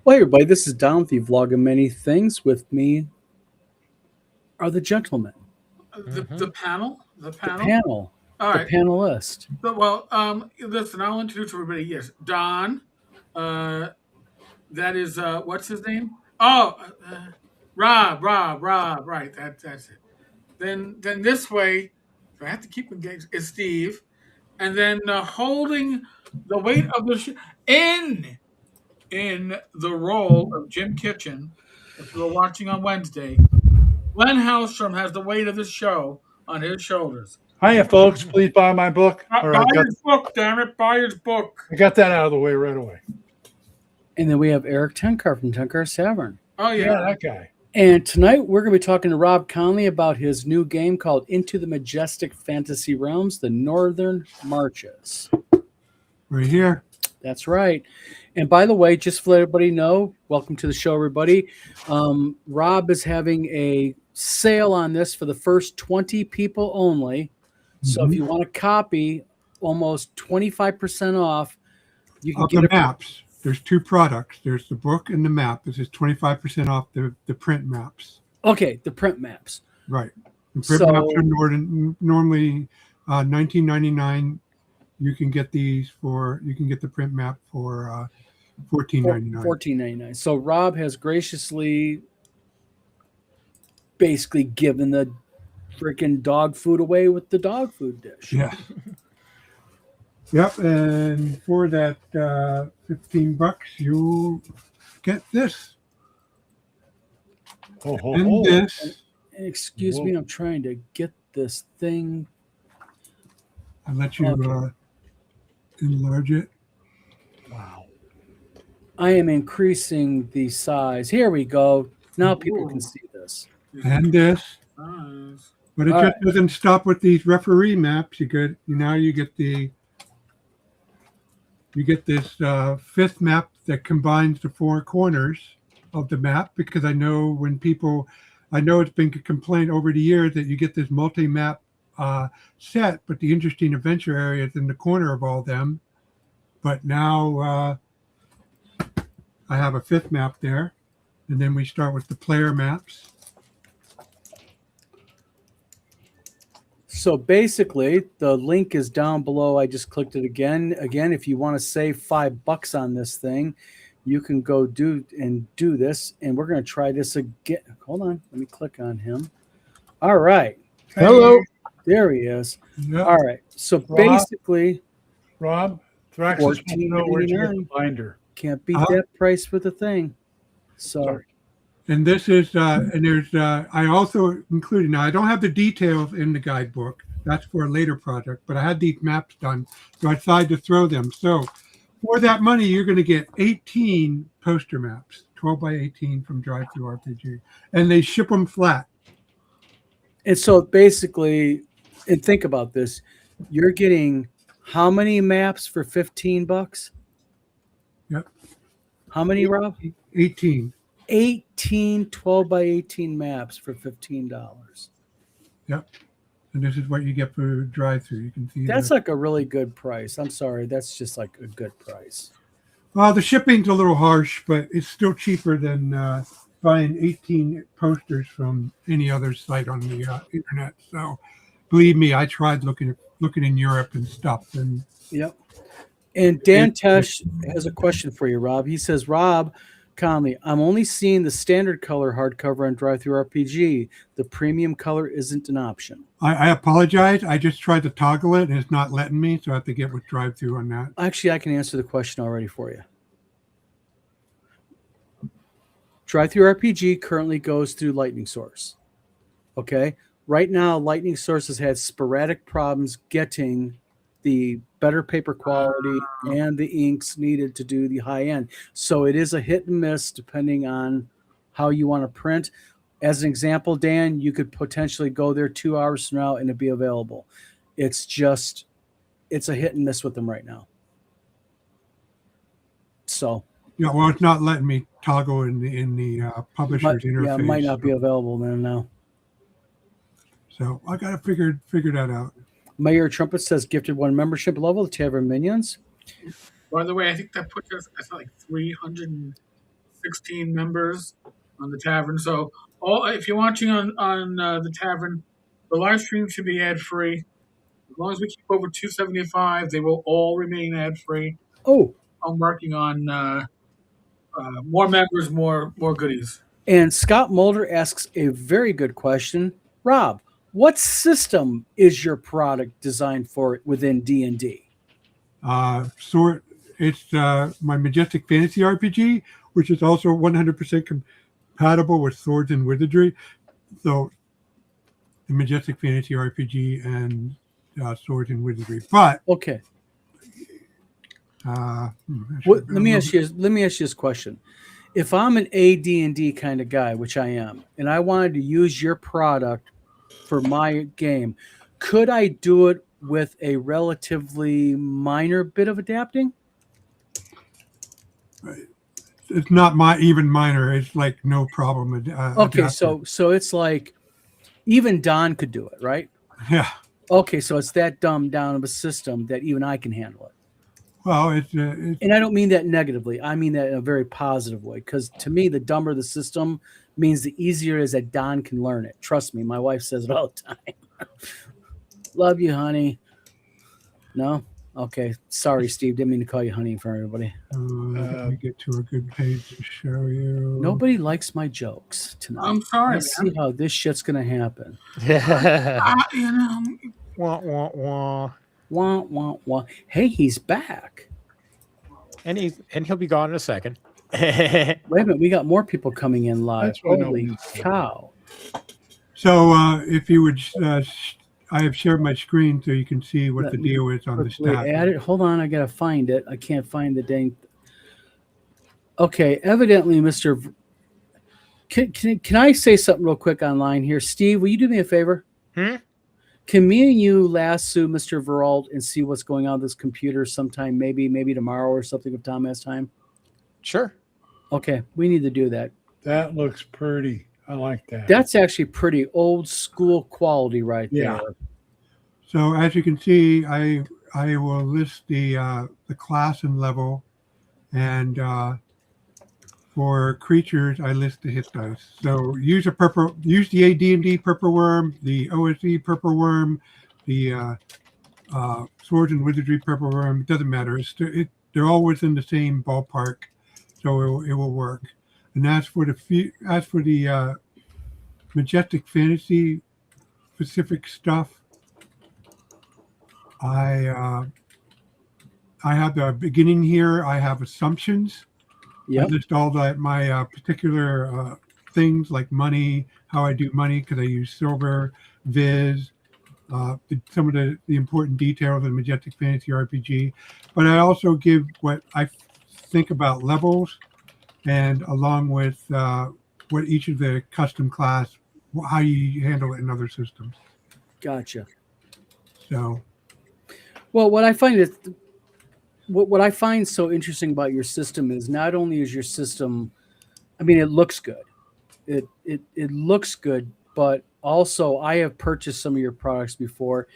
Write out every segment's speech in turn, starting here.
Well, hey everybody, this is Don with the Vlog of Many Things. With me are the gentlemen, The panel, the the panel. panel, All the right. panelist. Well, listen. I'll introduce everybody. Yes, Don. Uh, that is what's his name? Oh, Rob. Right. That's it. Then this way, so I have to keep him gangs. Is Steve, and then holding the weight of the in the role of Jim Kitchen. If you were watching on Wednesday, Glenn Hellstrom has the weight of the show on his shoulders. Hiya, folks. Please buy my book. All Buy right, his book, damn it! Buy his book. I got that out of the way right away. And then we have Eric Tenkar from Tenkar Tavern. Oh Yeah, yeah. that guy. And tonight we're going to be talking to Rob Conley about his new game called Into the Majestic Fantasy Realms, The Northern Marches. Right here. That's right. And by the way, just to let everybody know, welcome to the show, everybody. Rob is having a sale on this for the first 20 people only. So if you want a copy, almost 25% off, you can Of get the it. maps, there's two products. There's the book and the map. This is 25% off the print maps. Okay, the print maps. Right. The print So- maps are normally $19.99. You can get these for. You can get the print map for $14.99. $14.99. So Rob has graciously basically given the freaking dog food away with the dog food dish. Yeah. Yep, and for that $15, you'll get this and this. Excuse me, I'm trying to get this thing. I'll let you Okay. enlarge it. Wow. I am increasing the size. Here we go. Now people can see this. And this. Nice. But it All just doesn't stop with these referee maps. You get this fifth map that combines the four corners of the map, because I know it's been a complaint over the years that you get this multi-map set, but the interesting adventure area is in the corner of all them. But now I have a fifth map there, and then we start with the player maps. So basically, the link is down below. I just clicked it again. Again, if you want to save $5 on this thing, you can go do this. And we're going to try this again. Hold on. Let me click on him. All right. Hello. There he is. Yep. All right. So Rob? basically, Rob, Thraxus wants to know where you get the $14.99. binder. Can't beat that price with a thing. So Sorry. And this is, and there's, I also included, now I don't have the details in the guidebook. That's for a later project, but I had these maps done, so I decided to throw them. So for that money, you're going to get 18 poster maps, 12 by 18 from Drive Through RPG, and they ship them flat. And so basically, and think about this, you're getting how many maps for $15? Yep. How many, Rob? 18. 18 12 by 18 maps for $15. Yep. And this is what you get for Drive Through. You can see That's like a really good price. I'm sorry, that's just like a good price. the shipping's a little harsh, but it's still cheaper than buying 18 posters from any other site on the internet. So believe me, I tried looking in Europe and stuff. And Yep. And Dan Tesh has a question for you, Rob. He says, Rob Conley, I'm only seeing the standard color hardcover on Drive Through RPG. The premium color isn't an option. I apologize. I just tried to toggle it and it's not letting me, so I have to get with Drive Through on that. Actually, I can answer the question already for you. Drive Through RPG currently goes through Lightning Source. Okay? Right now, Lightning Source has had sporadic problems getting the better paper quality and the inks needed to do the high end. So it is a hit and miss depending on how you want to print. As an example, Dan, you could potentially go there 2 hours from now and it'd be available. It's a hit and miss with them right now. So Yeah, well, it's not letting me toggle in the publisher's interface. yeah, it might not be available then now. So I got to figure that out. Mayor Trumpet says gifted one membership level to Tavern Minions. By the way, I think that puts us at like 300 16 members on the tavern. So if you're watching on the tavern, the live stream should be ad free. As long as we keep over 275, they will all remain ad free. Oh, I'm working on more members, more goodies. and Scott Mulder asks a very good question. Rob, what system is your product designed for within D&D? It's my Majestic Fantasy RPG, which is also 100% compatible with Swords and Wizardry. So the Majestic Fantasy RPG and Swords and Wizardry. But Okay. let Let me ask you this question. If I'm an AD&D kind of guy, which I am, and I wanted to use your product for my game, could I do it with a relatively minor bit of adapting? It's not even minor. It's like no problem. Okay, adapting. so it's like even Don could do it, right? Yeah. Okay, so it's that dumbed down of a system that even I can handle it. Well, And I don't mean that negatively. I mean that in a very positive way. Because to me, the dumber the system means the easier it is that Don can learn it. Trust me, my wife says it all the time. Love you, honey. No? Okay. Sorry, Steve. Didn't mean to call you honey in front of everybody. let me get to a good page to show you. Nobody likes my jokes tonight. I'm sorry, Let's see how this shit's going to happen. You know, Wah, wah, wah. Wah, wah, wah. Hey, he's back. And he'll be gone in a second. Wait a minute. We got more people coming in live. That's what I Holy know. cow. So if you would, I have shared my screen so you can see what Let the me deal is on the Quickly stat. add it. Hold on, I gotta find it. I can't find the dang. Okay, evidently, Mr. Can I say something real quick online here, Steve? Will you do me a favor? Hmm? Can me and you lasso Mr. Veralt and see what's going on with this computer sometime? Maybe tomorrow or something if Tom has time. Sure. Okay, we need to do that. That looks pretty. I like that. That's actually pretty old school quality right Yeah. there. So as you can see, I will list the class and level, and for creatures, I list the hit dice. So use the AD&D purple worm, the OSE purple worm, the Swords and Wizardry purple worm. It doesn't matter. They're all within the same ballpark, so it will work. And as for the Majestic Fantasy specific stuff, I have the beginning here. I have assumptions. Yep. I list all my particular things like money, how I do money because I use silver, Viz, some of the important details of the Majestic Fantasy RPG. But I also give what I think about levels, and along with what each of the custom class, how you handle it in other systems. Gotcha. So Well, what I find is what I find so interesting about your system is not only is your system, I mean, it looks good. It looks good, but also I have purchased some of your products before,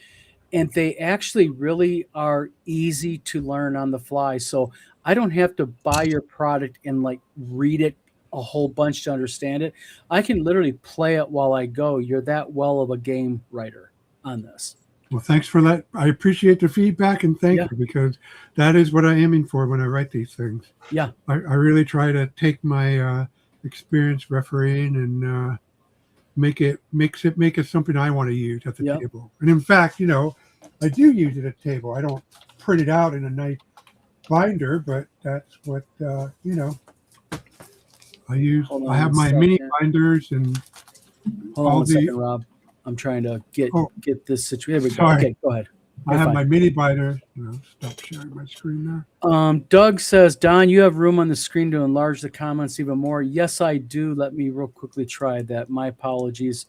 and they actually really are easy to learn on the fly. So I don't have to buy your product and like read it a whole bunch to understand it. I can literally play it while I go. You're that well of a game writer on this. well, thanks for that. I appreciate the feedback, and thank Yeah. you, because that is what I'm aiming for when I write these things. Yeah. I really try to take my experience refereeing and make it something I want to use at the Yep. table. And in fact, I do use it at the table. I don't print it out in a nice binder, but that's what I use. Hold on I have one my mini second. binders and Hold on all one the- second, Rob. I'm trying to get this situation. There we go. Sorry. Okay, go ahead. I You're have fine. my mini binder. Stop sharing my screen there. Doug says, Don, you have room on the screen to enlarge the comments even more. Yes, I do. Let me real quickly try that. My apologies.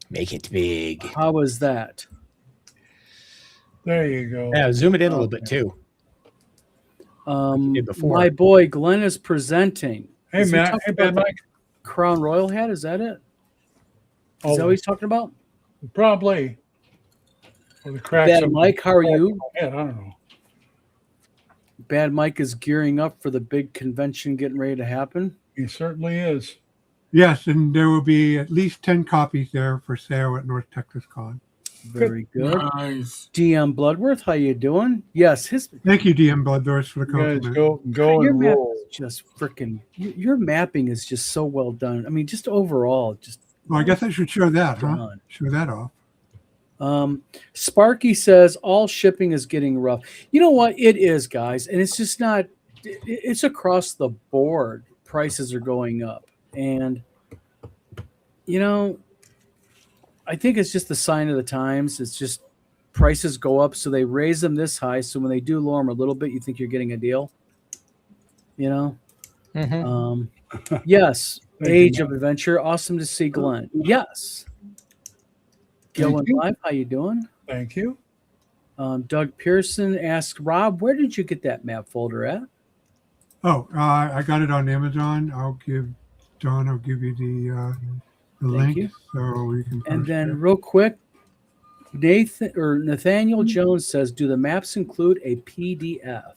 Make it big. How was that? There you go. Yeah, zoom it in a little bit too. did before. My boy Glenn is presenting. Hey, Is he Matt. talking Hey, Bad about Mike. the Crown Royal hat? Is that it? Is that what he's talking about? Probably. Or the cracks Bad of Mike, how are you? my head. I don't know. Bad Mike is gearing up for the big convention getting ready to happen. He certainly is. Yes, and there will be at least 10 copies there for sale at North Texas Con. Very good. Nice. DM Bloodworth, how you doing? Yes, his Thank you, DM Bloodthirst, for the You guys compliment. go your and map roll. is just freaking. Your mapping is just so well done. I mean, just overall, just Well, I guess I should show that, huh? done. Show that off. Sparky says all shipping is getting rough. You know what? It is, guys, and it's just not. It's across the board. Prices are going up, and you know, I think it's just the sign of the times. It's just prices go up, so they raise them this high. So when they do lower them a little bit, you think you're getting a deal. You know. Mhm. Yes, Thank you, Age Matt. of Adventure. Awesome to see Glenn. Yes. Gillen you. Live, how you doing? Thank you. Doug Pearson asked Rob, where did you get that map folder at? Oh, I got it on Amazon. I'll give you the link you. so you can. And post then it. real quick, Nathaniel Jones says, do the maps include a PDF?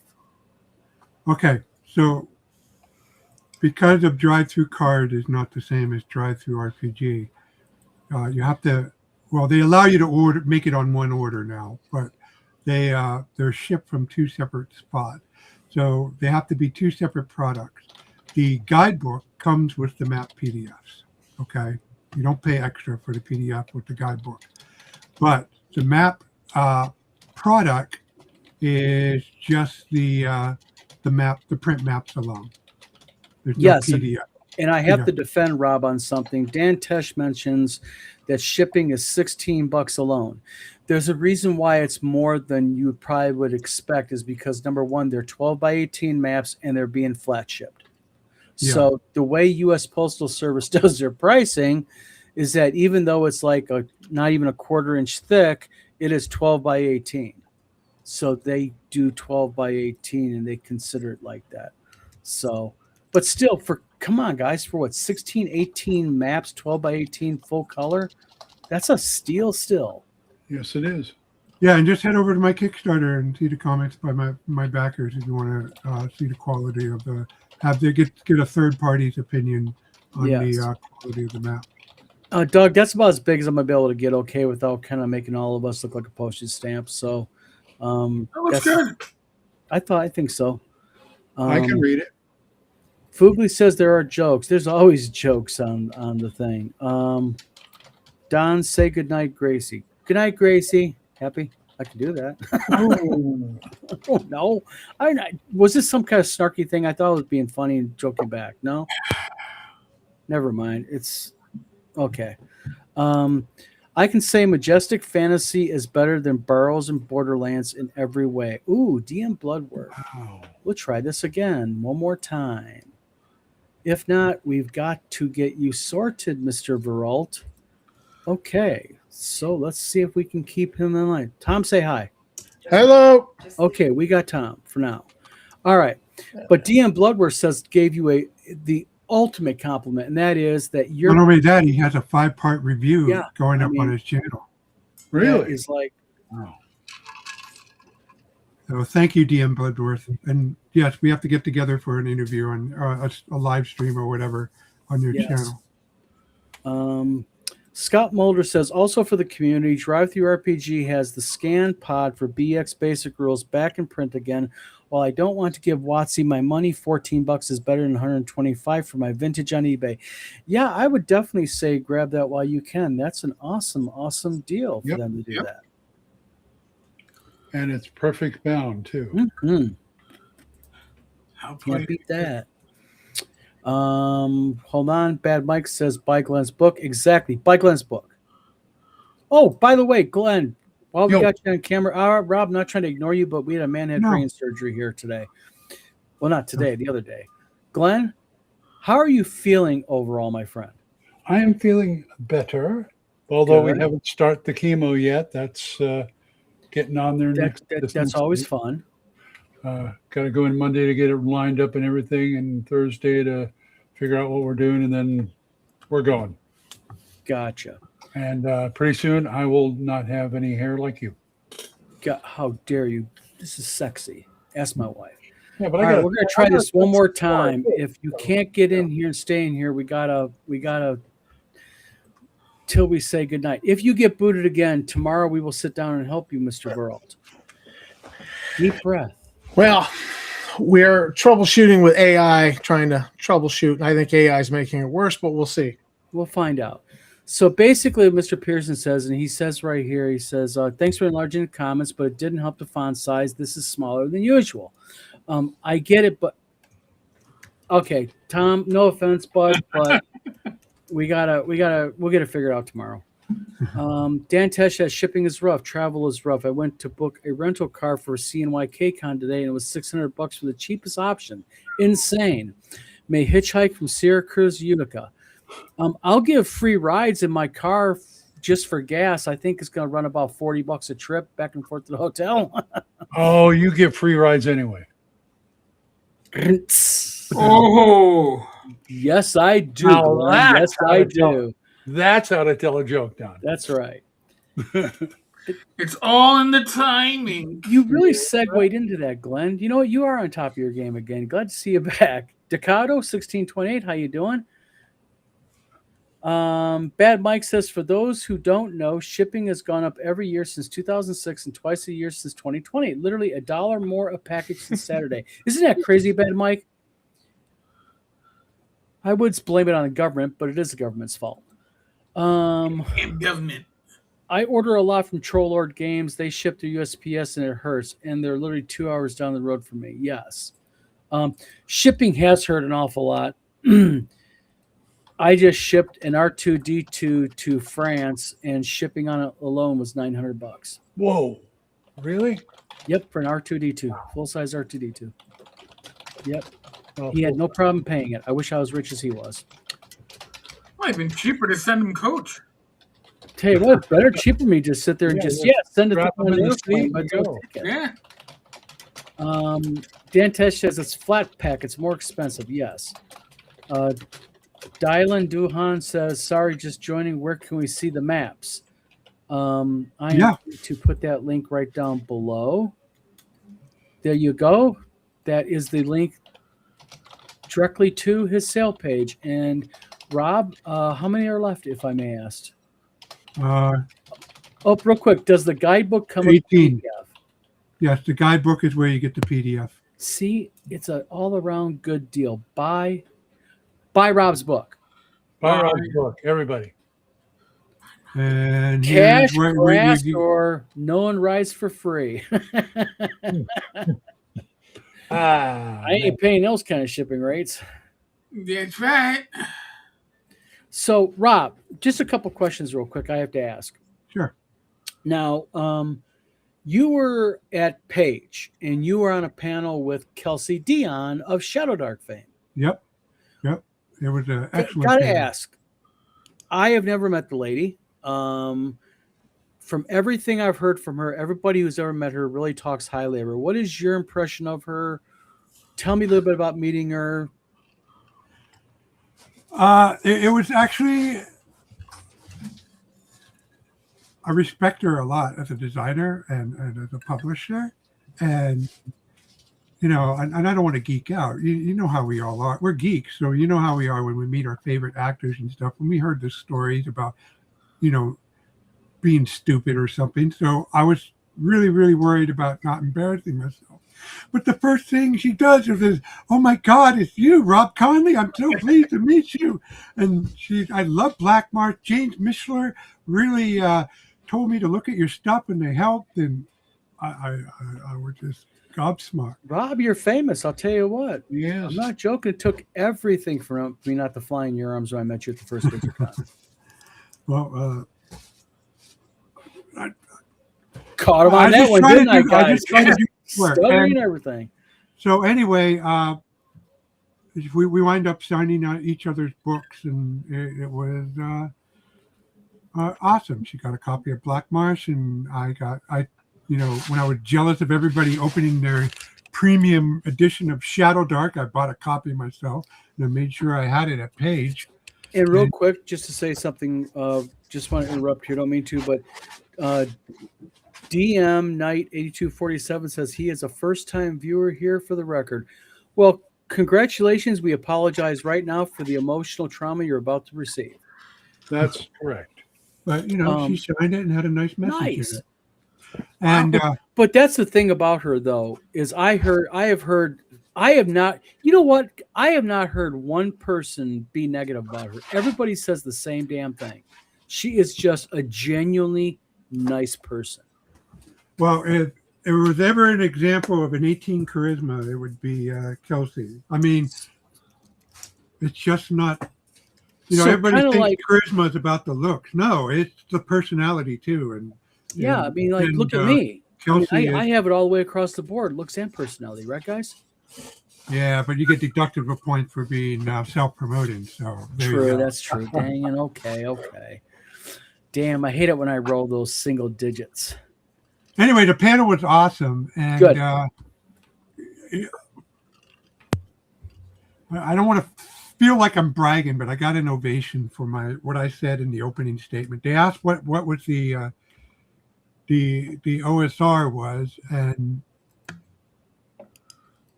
Okay, so because of drive-through card is not the same as drive-through RPG, you have to. Well, they allow you to make it on one order now, but they're shipped from two separate spots, so they have to be two separate products. The guidebook comes with the map PDFs. Okay, you don't pay extra for the PDF with the guidebook, but the map product is just the print maps alone. There's no Yes, PDF. And I have Yeah. to defend Rob on something. Dan Tesh mentions that shipping is $16 alone. There's a reason why it's more than you probably would expect, is because number one, they're 12 by 18 maps and they're being flat shipped. So the way U.S. Postal Service does their pricing is that even though it's like not even a quarter-inch thick, it is 12 by 18. So they do 12 by 18 and they consider it like that. So, but still, come on, guys, for what, 16, 18 maps, 12 by 18 full color? That's a steal still. Yes, it is. Yeah, and just head over to my Kickstarter and see the comments by my backers if you want to see the quality of the. Get a third party's opinion on Yes. the quality of the map. Doug, that's about as big as I'm going to be able to get okay without kind of making all of us look like a postage stamp. So, That looks good. I think so. I can read it. Fugly says there are jokes. There's always jokes on the thing. Don, say goodnight, Gracie. Good night, Gracie. Happy? I can do that. Oh, Oh, no. Was this some kind of snarky thing? I thought I was being funny and joking back. No? Never mind. It's okay. I can say Majestic Fantasy is better than Burrows and Borderlands in every way. Ooh, DM Bloodworth. wow. We'll try this again one more time. If not, we've got to get you sorted, Mr. Veralt. Okay, so let's see if we can keep him in line. Tom, say hi. Hello. Okay, we got Tom for now. All right, but DM Bloodworth says gave you the ultimate compliment, and that is that Not your only that, he has a 5-part review Yeah, going I up mean- on his channel. Really? is like So thank you, DM Bloodworth. And yes, we have to get together for an interview on a live stream or whatever on your Yes. channel. Scott Mulder says, also for the community, Drive-Thru RPG has the scan pod for BX Basic Rules back in print again. While I don't want to give WotC my money, $14 is better than $125 for my vintage on eBay. Yeah, I would definitely say grab that while you can. That's an awesome, awesome deal for Yep, them to do yep. that. And it's perfect bound too. Mhm. How Can't polite. beat that. Hold on. Bad Mike says buy Glenn's book. Exactly. Buy Glenn's book. Oh, by the way, Glenn, while we Yo. got you on camera, Rob, not trying to ignore you, but we had a man had No. brain surgery here today. Well, not today, the other day. Glenn, how are you feeling overall, my friend? I am feeling better, although we Good. haven't started the chemo yet. That's getting on there next. this That's next always week. fun. Got to go in Monday to get it lined up and everything, and Thursday to figure out what we're doing, and then we're going. Gotcha. And pretty soon, I will not have any hair like you. How dare you? This is sexy. Ask my wife. Yeah, but All I right, got. we're gonna try this one more time. If you can't get in here and stay in here, we gotta till we say goodnight. If you get booted again tomorrow, we will sit down and help you, Mr. World. Deep breath. Well, we're troubleshooting with AI, trying to troubleshoot. I think AI is making it worse, but we'll see. We'll find out. So basically, Mr. Pearson says, and he says right here, he says, thanks for enlarging the comments, but it didn't help the font size. This is smaller than usual. I get it, but okay, Tom, no offense, bud, but we'll get it figured out tomorrow. Dan Tesh says shipping is rough, travel is rough. I went to book a rental car for CNYK Con today, and it was $600 for the cheapest option. Insane. May hitchhike from Syracuse, Utica. I'll give free rides in my car just for gas. I think it's going to run about $40 a trip back and forth to the hotel. Oh, you get free rides anyway. Oh, Yes, I do. Now Glenn. that's Yes, how I to tell do. That's how to tell a joke, Don. That's right. it's all in the timing. You really segued into that, Glenn. You know what? You are on top of your game again. Glad to see you back. Decado 1628, how you doing? Bad Mike says, for those who don't know, shipping has gone up every year since 2006 and twice a year since 2020. Literally $1 more a package since Saturday. Isn't that crazy, Bad Mike? I would blame it on the government, but it is the government's fault. Damn government. I order a lot from Trollord Games. They ship to USPS and it hurts, and they're literally 2 hours down the road from me. Yes. Shipping has hurt an awful lot. I just shipped an R2D2 to France, and shipping on it alone was $900. Whoa, really? Yep, for an R2D2, full-size R2D2. Yep. Oh, He had no problem paying it. I wish I was rich as he was. Might have been cheaper to send him coach. Tell you what, better cheaper me just sit there and send it to Wrap 'em on in the the airplane, seat but and don't go. take it. Yeah. Dan Tesh says it's flat pack. It's more expensive. Yes. Dylan Duhan says, sorry, just joining. Where can we see the maps? I am going to put that link right down below. There you go. That is the link directly to his sale page. And Rob, how many are left, if I may ask? Oh, real quick. Does the guidebook come with 18. PDF? Yes, the guidebook is where you get the PDF. See, it's an all-around good deal. Buy Rob's book. Buy Rob's book, everybody. And Cash, here's where grass, you, or no one rides for free. I ain't paying those kind of shipping rates. That's right. So, Rob, just a couple questions real quick I have to ask. Sure. Now, you were at Page, and you were on a panel with Kelsey Dion of Shadow Dark fame. Yep. It was an excellent. Gotta panel. ask. I have never met the lady. From everything I've heard from her, everybody who's ever met her really talks highly of her. What is your impression of her? Tell me a little bit about meeting her. It was actually, I respect her a lot as a designer and as a publisher, and and I don't want to geek out. You know how we all are. We're geeks, so you know how we are when we meet our favorite actors and stuff. When we heard the stories about, being stupid or something, so I was really, really worried about not embarrassing myself. But the first thing she does is says, "Oh my God, it's you, Rob Conley. I'm so pleased to meet you." And I love Black Marsh. James Mishler really told me to look at your stuff, and they helped. And I was just gobsmacked. Rob, you're famous. I'll tell you what. Yes. I'm not joking. It took everything from me not to fly in your arms when I met you at the first WizardCon. Well, Caught him on that one, didn't I, I guys? just tried to do work. Stuttering and And everything. so anyway, we wind up signing each other's books, and it was awesome. She got a copy of Black Marsh, and when I was jealous of everybody opening their premium edition of Shadow Dark, I bought a copy myself, and I made sure I had it at Page. And real quick, just to say something, just want to interrupt here. Don't mean to, but DM Knight 8247 says he is a first-time viewer here for the record. Well, congratulations. We apologize right now for the emotional trauma you're about to receive. That's correct. But you know, she signed it and had a nice message Nice. in it. And But that's the thing about her, though, is I have not, you know what? I have not heard one person be negative about her. Everybody says the same damn thing. She is just a genuinely nice person. well, if there was ever an example of an 18 charisma, it would be Kelsey. I mean, it's just not. You know, So everybody kinda thinks charisma is about the looks. No, it's the personality too. And Yeah, I mean, like, and, look at me. Kelsey, I have it all the way across the board, looks and personality, right, guys? yeah, but you get deducted a point for being self-promoting. So there you True, go. that's true. Dang it. Okay. Damn, I hate it when I roll those single digits. Anyway, the panel was awesome, and Good. I don't want to feel like I'm bragging, but I got an ovation for what I said in the opening statement. They asked what was the OSR was, and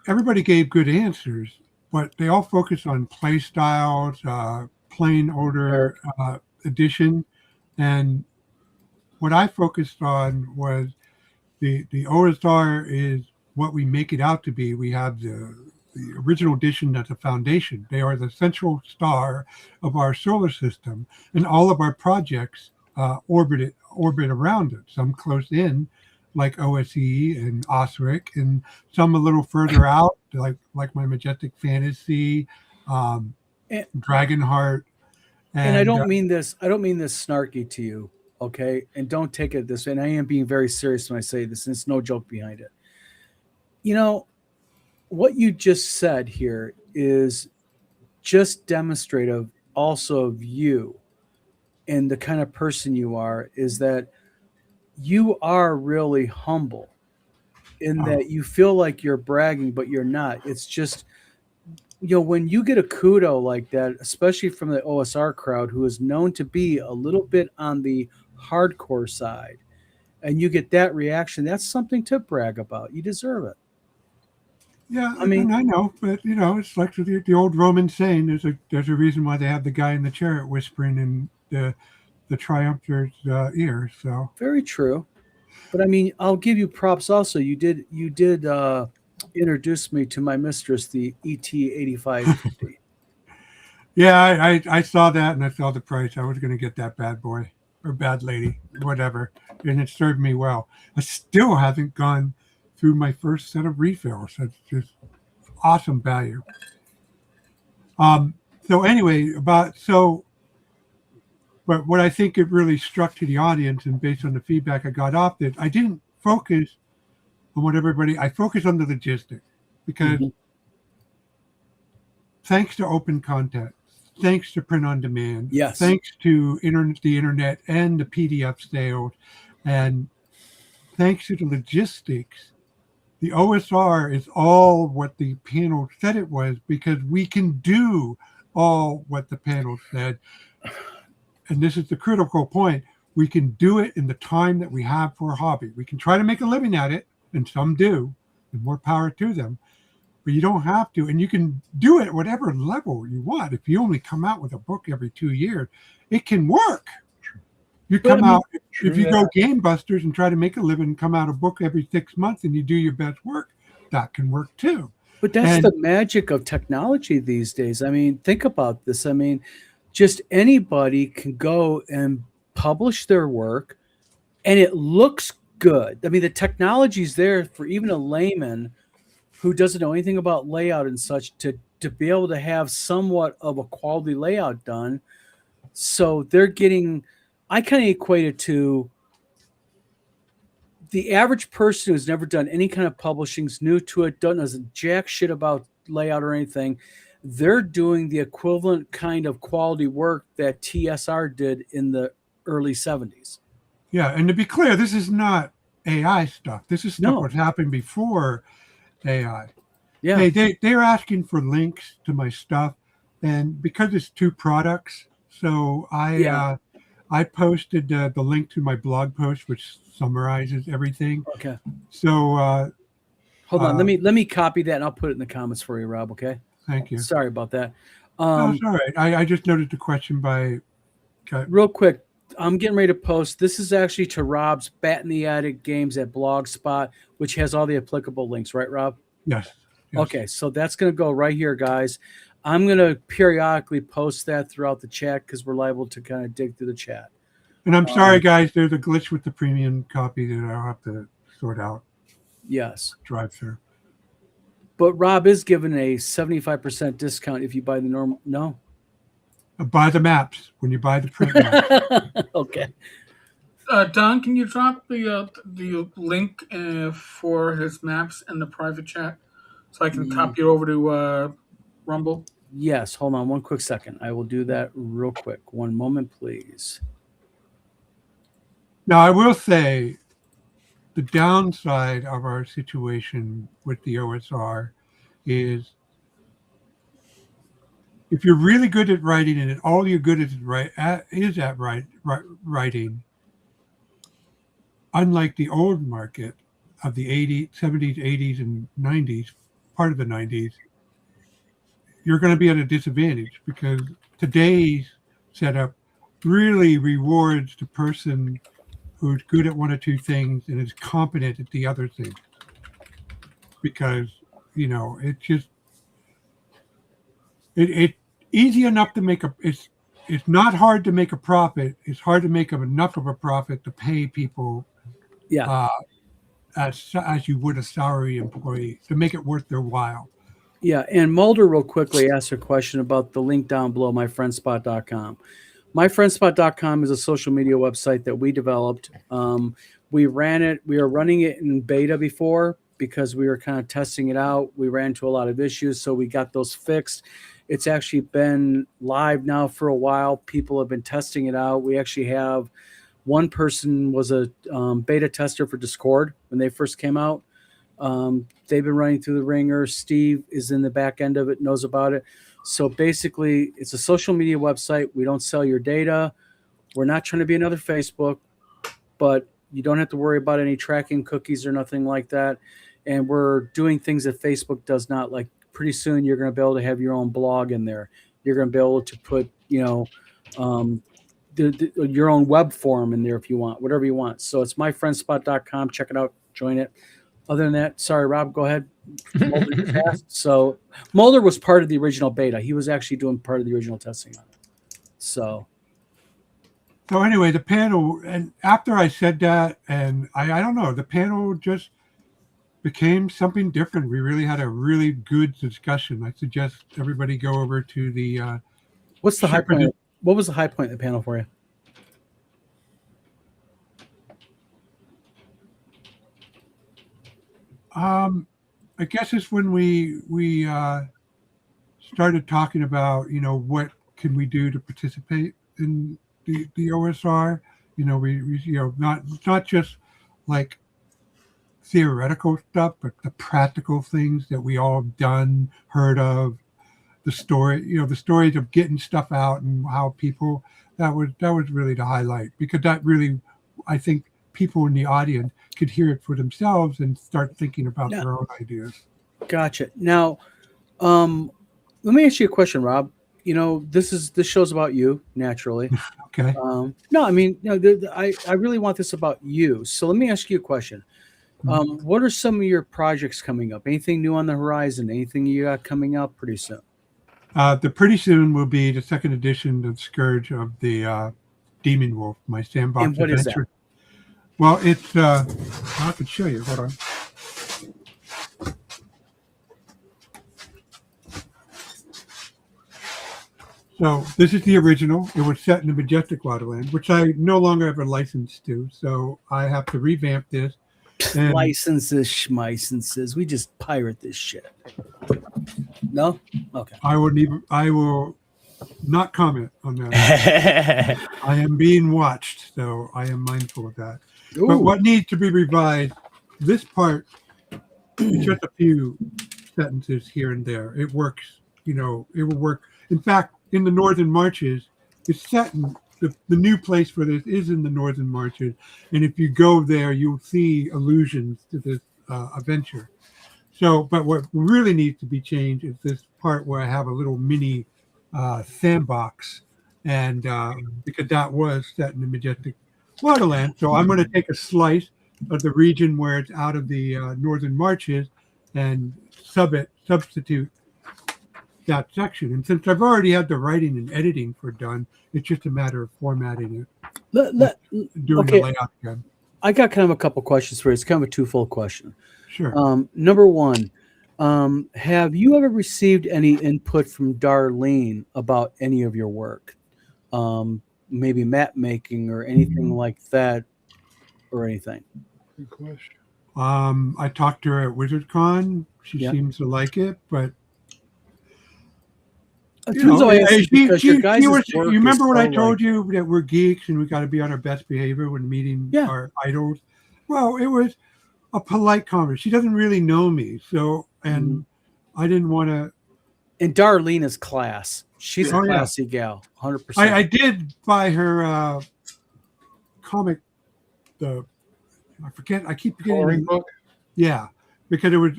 everybody gave good answers, but they all focused on play styles, playing order, addition, and what I focused on was the OSR is what we make it out to be. We have the original edition as a foundation. They are the central star of our solar system, and all of our projects orbit around it. Some close in, like OSE and Osric, and some a little further out, like my Majestic Fantasy, Dragonheart. And I don't mean this. I don't mean this snarky to you, okay? And don't take it this way. And I am being very serious when I say this, and it's no joke behind it. You know, what you just said here is just demonstrative also of you and the kind of person you are, is that you are really humble in that you feel like you're bragging, but you're not. It's just, you know, when you get a kudo like that, especially from the OSR crowd, who is known to be a little bit on the hardcore side, and you get that reaction, that's something to brag about. You deserve it. Yeah, I mean, I know, but you know, it's like the old Roman saying. There's a reason why they have the guy in the chariot whispering in the triumpher's ear. So very true. But I mean, I'll give you props. Also, you did introduce me to my mistress, the ET 8550. yeah, I saw that and I saw the price. I was going to get that bad boy or bad lady, whatever, and it served me well. I still haven't gone through my first set of refills. That's just awesome value. So anyway, but what I think it really struck to the audience, and based on the feedback I got off it, I didn't focus on what I focused on the logistics, because thanks to open content, thanks to print on demand, Yes. thanks to the internet and the PDF sales, and thanks to the logistics, the OSR is all what the panel said it was, because we can do all what the panel said. And this is the critical point. We can do it in the time that we have for a hobby. We can try to make a living at it, and some do, and more power to them. But you don't have to, and you can do it at whatever level you want. If you only come out with a book every 2 years, it can work. You come out, if you go Game Busters and try to make a living, come out a book every 6 months, and you do your best work, that can work too. But that's the magic of technology these days. I mean, think about this. I mean, just anybody can go and publish their work, and it looks good. I mean, the technology's there for even a layman who doesn't know anything about layout and such to be able to have somewhat of a quality layout done. So they're getting, I kind of equate it to the average person who's never done any kind of publishing's new to it, doesn't jack shit about layout or anything. They're doing the equivalent kind of quality work that TSR did in the early 70s. Yeah, and to be clear, this is not AI stuff. This is stuff what happened before AI. Yeah, they're asking for links to my stuff, and because it's 2 products, so I I posted the link to my blog post, which summarizes everything. Okay. So Hold on. Let me copy that and I'll put it in the comments for you, Rob. Okay. thank you. Sorry about that. No, it's all right. I just noted the question by. Real quick, I'm getting ready to post. This is actually to Rob's Bat in the Attic Games at Blogspot, which has all the applicable links, right, Rob? Yes. Yes. Okay, so that's going to go right here, guys. I'm going to periodically post that throughout the chat because we're liable to kind of dig through the chat. And I'm sorry, guys. There's a glitch with the premium copy that I'll have to sort out. Yes. Drive through. But Rob is given a 75% discount if you buy the normal. No. Buy the maps when you buy the print maps. Okay. Don, can you drop the link for his maps in the private chat so I can copy it over to Rumble? Yes. Hold on one quick second. I will do that real quick. One moment, please. Now, I will say the downside of our situation with the OSR is if you're really good at writing and all you're good at writing, unlike the old market of the 80s, 70s, 80s, and 90s, part of the 90s, you're going to be at a disadvantage because today's setup really rewards the person who's good at one or two things and is competent at the other things. Because, it's just it's easy enough to make it's not hard to make a profit. It's hard to make enough of a profit to pay people as you would a salary employee to make it worth their while. Yeah, and Mulder real quickly asked a question about the link down below, myfriendspot.com. Myfriendspot.com is a social media website that we developed. We ran it. We were running it in beta before because we were kind of testing it out. We ran into a lot of issues, so we got those fixed. It's actually been live now for a while. People have been testing it out. We actually have one person was a beta tester for Discord when they first came out. They've been running through the ringer. Steve is in the back end of it, knows about it. So basically, it's a social media website. We don't sell your data. We're not trying to be another Facebook, but you don't have to worry about any tracking cookies or nothing like that. And we're doing things that Facebook does not. Like pretty soon, you're going to be able to have your own blog in there. You're going to be able to put, your own web form in there if you want, whatever you want. So it's myfriendspot.com. Check it out. Join it. Other than that, sorry, Rob, go ahead. So Mulder was part of the original beta. He was actually doing part of the original testing on it. So anyway, the panel, and after I said that, and I don't know, the panel just became something different. We really had a really good discussion. I suggest everybody go over to the. What's the high point? What was the high point in the panel for you? I guess it's when we started talking about, what can we do to participate in the OSR. We not just like theoretical stuff, but the practical things that we all done, heard of, the stories of getting stuff out and how people, that was really the highlight, because that really, I think people in the audience could hear it for themselves and start thinking about their own ideas. Gotcha. Now, let me ask you a question, Rob. This show's about you, naturally. Okay. No, I mean, I really want this about you. So let me ask you a question. What are some of your projects coming up? Anything new on the horizon? Anything you got coming up pretty soon? The pretty soon will be the second edition of Scourge of the Demon Wolf, my sandbox and what adventure. Is that? Well, it's I could show you. Hold on. So this is the original. It was set in the Majestic Waterland, which I no longer have a license to. So I have to revamp this. And Licenses, schmicenses. We just pirate this shit. No? Okay. I will not comment on that. I am being watched, so I am mindful of that. Ooh. But what needs to be revised, this part, just a few sentences here and there. It works, it will work. In fact, in the Northern Marches, it's set in the new place for this is in the Northern Marches, and if you go there, you'll see allusions to this adventure. So, but what really needs to be changed is this part where I have a little mini sandbox, and because that was set in the majestic Waterland. So I'm going to take a slice of the region where it's out of the Northern Marches and substitute that section. And since I've already had the writing and editing for done, it's just a matter of formatting it, doing okay. the layout again. I got kind of a couple questions for you. It's kind of a twofold question. Sure. Number one, have you ever received any input from Darlene about any of your work? Maybe map making or anything like that, or anything? Good question. I talked to her at WizardCon. She Yeah. seems to like it, but The reason I ask is because your guys' you work remember is when I so, told like, you that we're geeks and we got to be on our best behavior when meeting Yeah. our idols? Well, it was a polite conversation. She doesn't really know me, so and I didn't want to. and Darlene is class. She's a Oh, yeah. classy gal, 100%. I did buy her comic. I forget. I keep forgetting. Coloring book. Yeah, because it was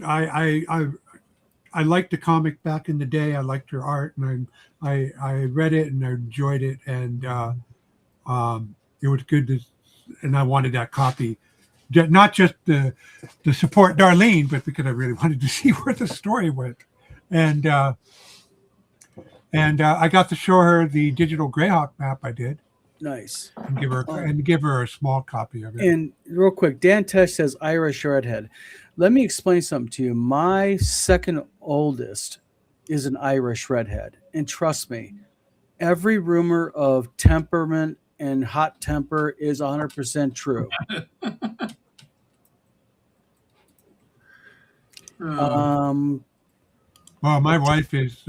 I liked the comic back in the day. I liked her art, and I read it and I enjoyed it, and it was good to, and I wanted that copy, not just to support Darlene, but because I really wanted to see where the story went, and I got to show her the digital Greyhawk map I did, Nice. and give her a small copy of it. And real quick, Dan Tesh says Irish redhead. Let me explain something to you. My second oldest is an Irish redhead. And trust me, every rumor of temperament and hot temper is 100% true. Oh, Well, my wife is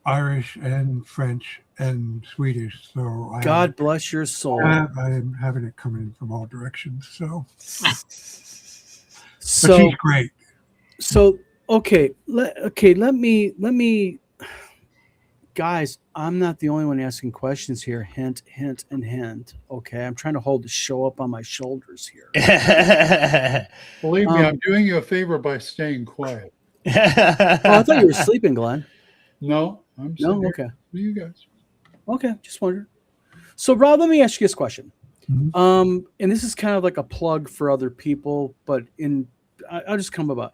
Irish and French and Swedish, so God bless your soul. I'm having it coming in from all directions. So, but So, she's great. okay, let me guys, I'm not the only one asking questions here. Hint, hint, and hint. Okay, I'm trying to hold the show up on my shoulders here. Believe me, Um, I'm doing you a favor by staying quiet. Oh, I thought you were sleeping, Glenn. No, I'm No, sitting okay. here for you guys. Okay, just wondered. So, Rob, let me ask you this question. Mhm. And this is kind of like a plug for other people, but I'll just come about.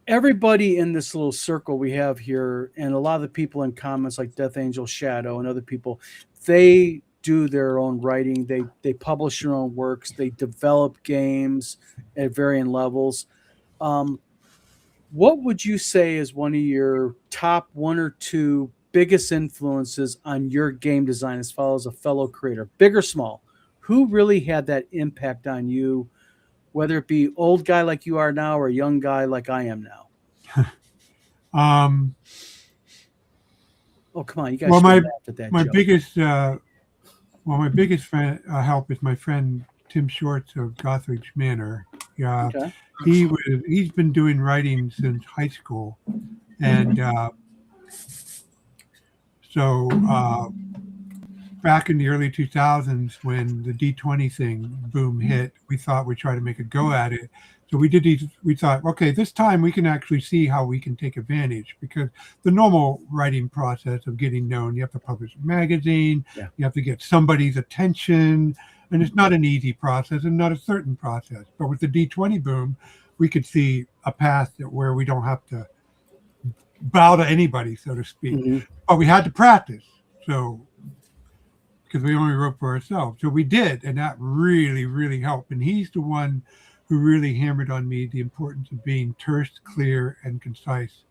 Everybody in this little circle we have here, and a lot of the people in comments like Death Angel Shadow and other people, they do their own writing. They publish their own works. They develop games at varying levels. What would you say is one of your top one or two biggest influences on your game design as far as a fellow creator, big or small? Who really had that impact on you, whether it be old guy like you are now or a young guy like I am now? Oh, come on, you guys Well, should my- have laughed at that My joke. biggest friend, help is my friend Tim Shorts of Gothridge Manor. Yeah, Okay. he's been doing writing since high school, and so back in the early 2000s when the D20 thing boom hit, we thought we'd try to make a go at it. So we did these. We thought, okay, this time we can actually see how we can take advantage, because the normal writing process of getting known, you have to publish a magazine, Yeah. you have to get somebody's attention, and it's not an easy process and not a certain process. But with the D20 boom, we could see a path where we don't have to bow to anybody, so to speak. Mhm. But we had to practice, so because we only wrote for ourselves. So we did, and that really, really helped. And he's the one who really hammered on me the importance of being terse, clear, and concise.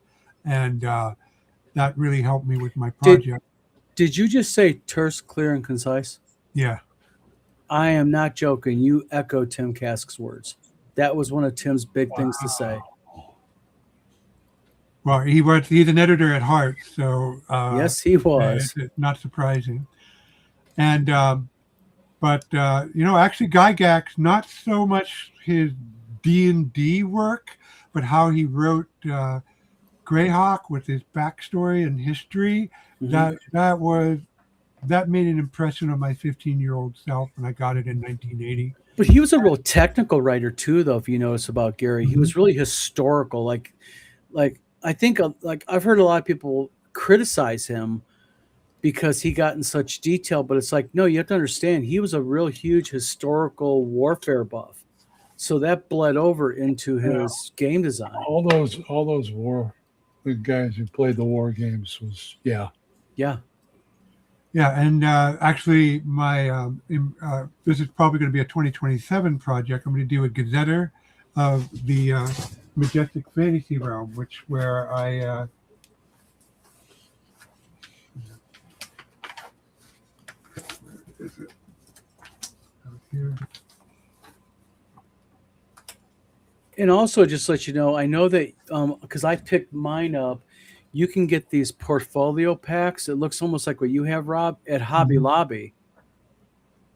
And that really helped me with my project. Did you just say terse, clear, and concise? Yeah. I am not joking. You echoed Tim Kask's words. That was one of Tim's big things to say. Well, he's an editor at heart, so Yes, he was. it's not surprising. And but actually, Gygax, not so much his D&D work, but how he wrote Greyhawk with his backstory and history. Mhm. That was that made an impression on my 15-year-old self when I got it in 1980. But he was a real technical writer too, though. If you notice about Gary, he Mhm. was really historical. Like I think like I've heard a lot of people criticize him because he got in such detail, but it's like no, you have to understand he was a real huge historical warfare buff, so that bled over into his game design. All those war, the guys who played the war games was Yeah, Yeah, and actually, this is probably going to be a 2027 project. I'm going to do a gazetter of the Majestic Fantasy Realm, where I where is it? Out here. and also just to let you know, I know that because I picked mine up. You can get these portfolio packs. It looks almost like what you have, Rob, at Hobby Lobby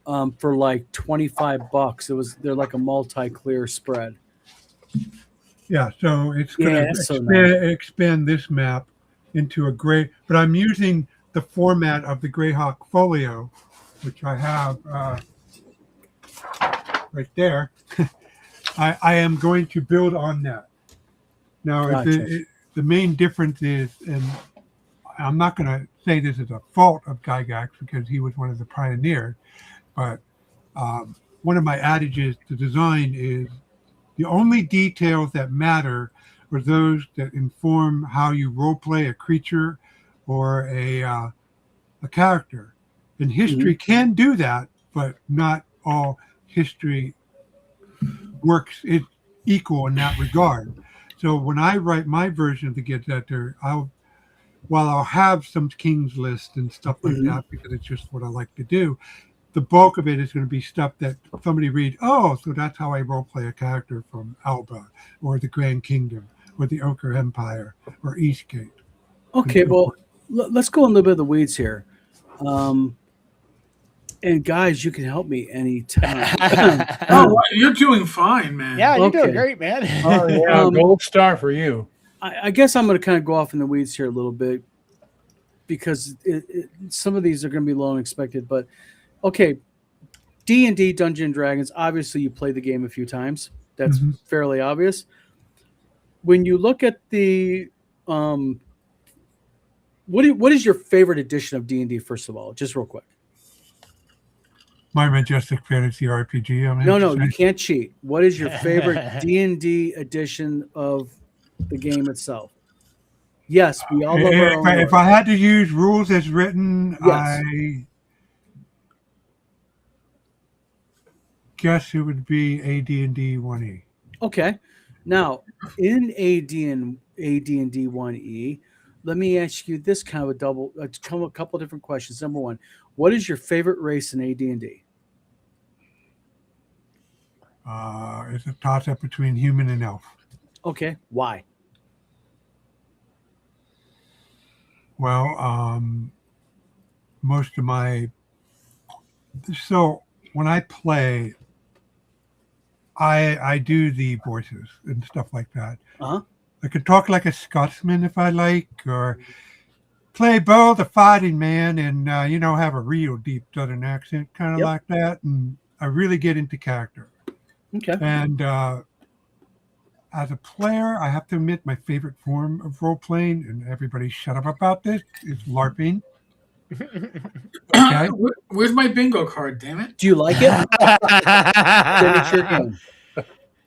for like $25. They're like a multi-clear spread. Yeah, so it's going Yeah, to that's so nice. expand this map into a gray, but I'm using the format of the Greyhawk Folio, which I have right there. I am going to build on that. Now, Gotcha. the main difference is, and I'm not going to say this is a fault of Gygax because he was one of the pioneers, but one of my adages to design is the only details that matter are those that inform how you role play a creature or a character. And history can do that, but not all history works equal in that regard. So when I write my version of the Gazetteer, while I'll have some King's List and stuff like that because it's just what I like to do, the bulk of it is going to be stuff that somebody read, oh, so that's how I role play a character from Alba or the Grand Kingdom or the Ochre Empire or Eastgate. Okay, well, let's go a little bit of the weeds here. And guys, you can help me anytime. Oh, you're doing fine, man. Yeah, you're Okay. doing great, man. Oh yeah, gold star for you. I guess I'm going to kind of go off in the weeds here a little bit because some of these are going to be low and expected. But okay, D&D Dungeons and Dragons. Obviously, you played the game a few times. That's fairly obvious. When you look at the what is your favorite edition of D&D? First of all, just real quick. My Majestic Fantasy RPG. No, you can't cheat. What is your favorite D&D edition of the game itself? Yes, we all love our own. If I had to use rules as written, Yes. I guess it would be AD&D 1E. Okay. Now, in AD&D 1E, let me ask you this kind of a couple different questions. Number one, what is your favorite race in AD&D? It's a toss-up between human and elf. Okay. Why? Well, most of my... So when I play, I do the voices and stuff like that. Uh-huh. I could talk like a Scotsman if I like, or play Bo the Fighting Man and, have a real deep Southern accent, kind of like that. And I really get into character. Okay. And as a player, I have to admit my favorite form of role-playing, and everybody shut up about this, is LARPing. Okay. Where's my bingo card, damn it? Do you like it? Finish your game.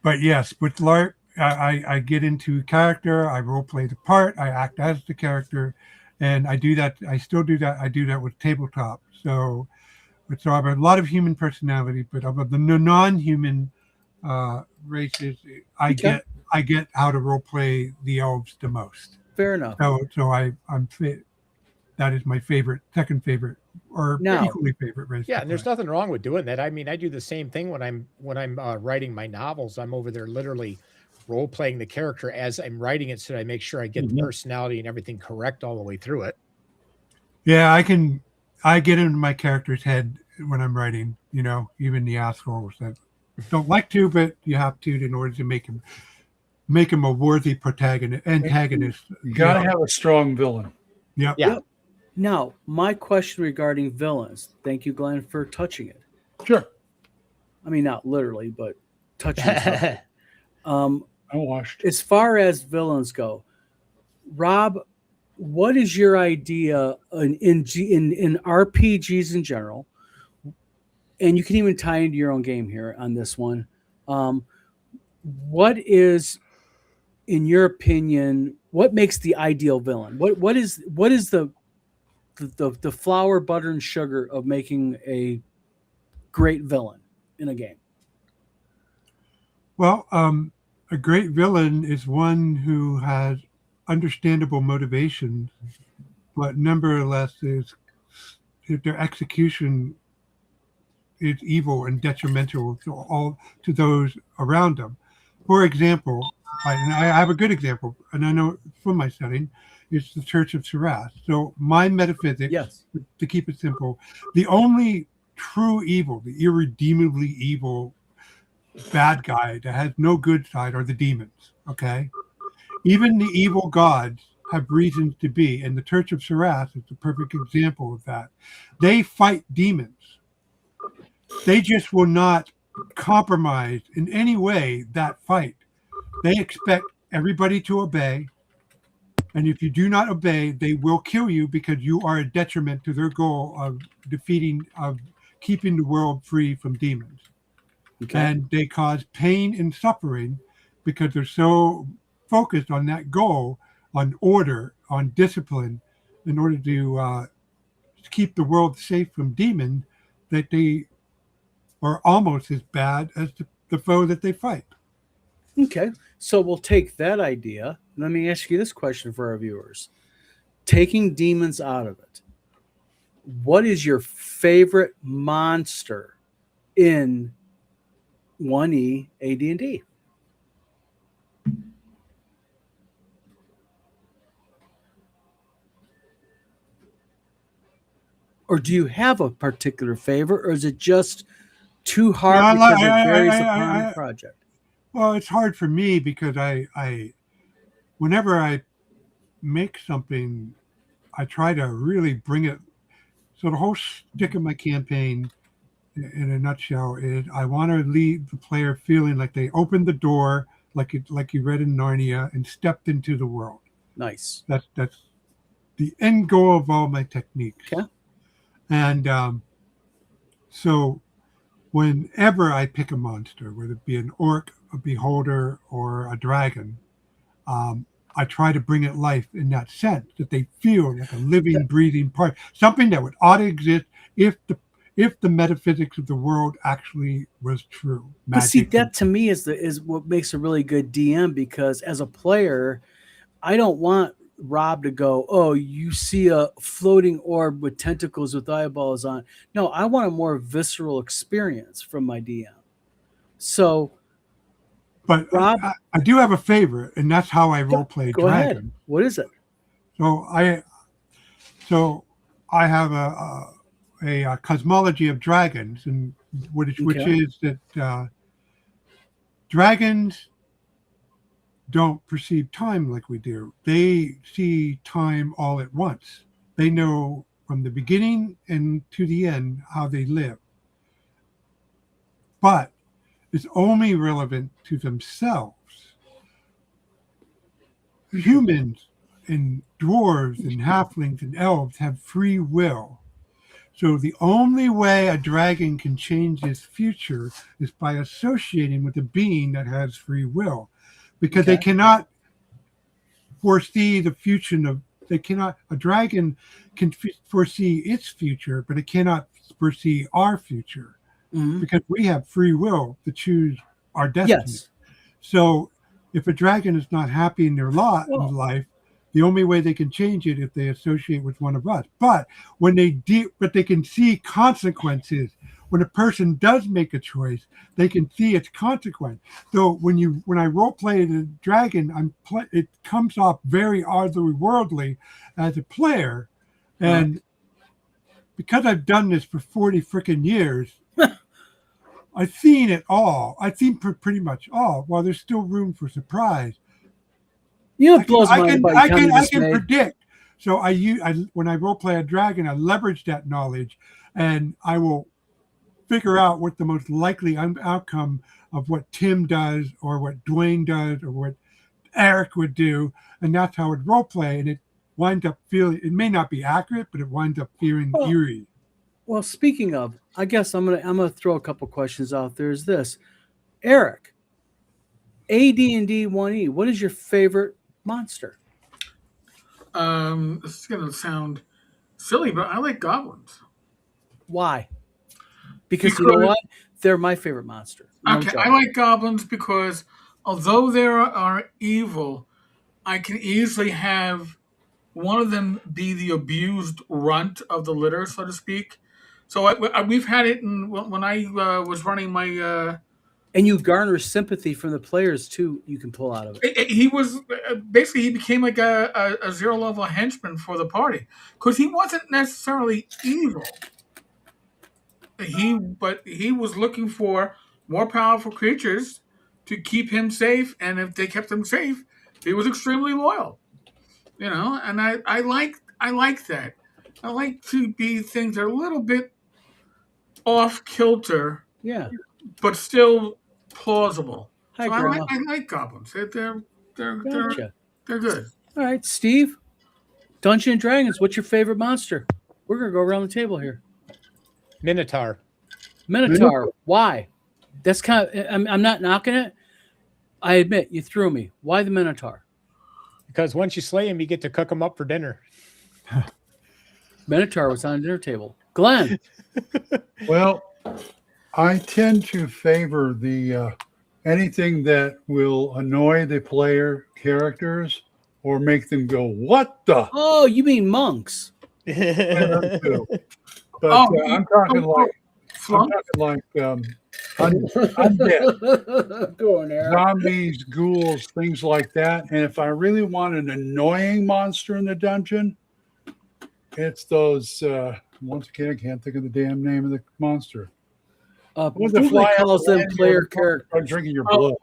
But yes, with LARP, I get into character, I role play the part, I act as the character, and I do that. I still do that. I do that with tabletop. So I have a lot of human personality, but of the non-human races, I get how to role play the elves the most. Fair enough. So I'm fit. That is my second favorite, or equally favorite race. Yeah, and there's nothing wrong with doing that. I mean, I do the same thing when I'm writing my novels. I'm over there literally role playing the character as I'm writing it, so that I make sure I get the personality and everything correct all the way through it. Yeah, I get into my character's head when I'm writing. Even the assholes that don't like to, but you have to in order to make him a worthy antagonist. You gotta have a strong villain. Yep. Yeah. Now, my question regarding villains. Thank you, Glenn, for touching it. Sure. I mean, not literally, but touching the subject. I watched. As far as villains go, Rob, what is your idea in RPGs in general? And you can even tie into your own game here on this one. What is, in your opinion, what makes the ideal villain? What is the flour, butter, and sugar of making a great villain in a game? Well, a great villain is one who has understandable motivations, but nevertheless is their execution is evil and detrimental to those around them. For example, and I have a good example, and I know from my setting, it's the Church of Sarath. So my metaphysics, Yes. to keep it simple, the only true evil, the irredeemably evil bad guy that has no good side are the demons. Okay, even the evil gods have reasons to be, and the Church of Sarath is the perfect example of that. They fight demons. They just will not compromise in any way that fight. They expect everybody to obey, and if you do not obey, they will kill you because you are a detriment to their goal of keeping the world free from demons. Okay. And they cause pain and suffering because they're so focused on that goal, on order, on discipline, in order to keep the world safe from demons, that they are almost as bad as the foe that they fight. Okay. So we'll take that idea. Let me ask you this question for our viewers. Taking demons out of it, what is your favorite monster in 1E AD&D? Or do you have a particular favorite, or is it just too hard No, because it varies upon the project? Well, it's hard for me because I whenever I make something, I try to really bring it. So the whole stick of my campaign, in a nutshell, is I want to leave the player feeling like they opened the door, like you read in Narnia, and stepped into the world. Nice. That's the end goal of all my techniques. Okay. And so whenever I pick a monster, whether it be an orc, a beholder, or a dragon, I try to bring it life in that sense, that they feel like a living, breathing part, something that would ought to exist if the metaphysics of the world actually was true. But see, Magic that to me is what makes a really good DM, because as a player, I don't want Rob to go, oh, you see a floating orb with tentacles with eyeballs on. No, I want a more visceral experience from my DM. So, But Rob, I do have a favorite, and that's how I role play go dragon. ahead. What is it? So I have a cosmology of dragons, and which Okay. is that dragons don't perceive time like we do. They see time all at once. They know from the beginning and to the end how they live. But it's only relevant to themselves. Humans and dwarves and halflings and elves have free will. So the only way a dragon can change its future is by associating with a being that has free will, because they Okay. cannot foresee the future a dragon can foresee its future, but it cannot foresee our future, Mhm. because we have free will to choose our destiny. Yes. So if a dragon is not happy in their lot Well- in life, the only way they can change it if they associate with one of us. But when they can see consequences. When a person does make a choice, they can see its consequence. So when I role play the dragon, it comes off very otherworldly as a player, and because I've done this for 40 freaking years, I've seen it all. I've seen pretty much all. While there's still room for surprise, You know what blows my mind about I Economy can Dismay? predict. So when I role play a dragon, I leverage that knowledge, and I will figure out what the most likely outcome of what Tim does, or what Dwayne does, or what Eric would do, and that's how it role play. And it winds up feeling, it may not be accurate, but it winds up feeling Well, eerie. Well, speaking of, I guess I'm gonna throw a couple questions out there. Is this Eric? AD&D 1E. What is your favorite monster? This is gonna sound silly, but I like goblins. Why? Because you know Because- what? They're my favorite monster. No Okay, joke. I like goblins because although they are evil, I can easily have one of them be the abused runt of the litter, so to speak. So we've had it when I was running my. And you garner sympathy from the players too. You can pull out of it. He was basically he became like a zero level henchman for the party because he wasn't necessarily evil. But he was looking for more powerful creatures to keep him safe, and if they kept him safe, he was extremely loyal. You know, and I like that. I like to be things that are a little bit off kilter, Yeah. but still plausible. Hi, So Grandma. I like goblins. They're Gotcha. good. All right, Steve. Dungeons and Dragons. What's your favorite monster? We're gonna go around the table here. Minotaur. Minotaur. Why? That's kind of. I'm not knocking it. I admit you threw me. Why the Minotaur? Because once you slay him, you get to cook him up for dinner. Minotaur was on the dinner table. Glenn. Well, I tend to favor the anything that will annoy the player characters or make them go, "What the?" Oh, you mean monks? Them too. But Oh, I'm talking like Flunk? undead, Go on there. zombies, ghouls, things like that. And if I really want an annoying monster in the dungeon, it's those. Once again, I can't think of the damn name of the monster. What's the Google fly out calls the them land, player you're characters. drinking your blood.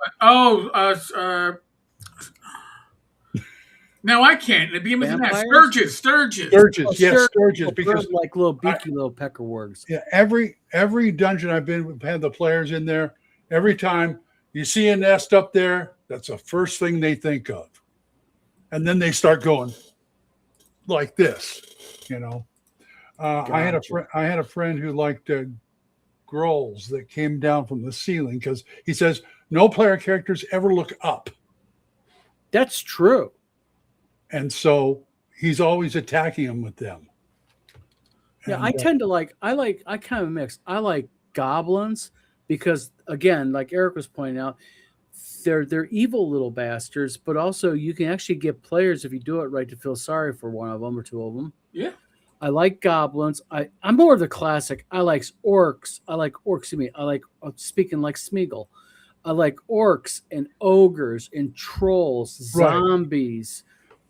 Now I can't. It'd be with that. Vampires? Sturges. Sturges, yes, Sure. Sturges, because They're like little beaky little peckerworms. yeah, every dungeon I've been with had the players in there. Every time you see a nest up there, that's the first thing they think of, and then they start going like this. You know, I had a friend who liked grolls that came down from the ceiling because he says no player characters ever look up, That's true. and so he's always attacking them with them. Yeah, And, I tend to I kind of mix. I like goblins because again, like Eric was pointing out, they're evil little bastards, but also you can actually get players if you do it right to feel sorry for one of them or two of them. Yeah. I like goblins. I'm more of the classic. I like orcs. I like speaking like Smeagol. I like orcs and ogres and trolls, Right. zombies,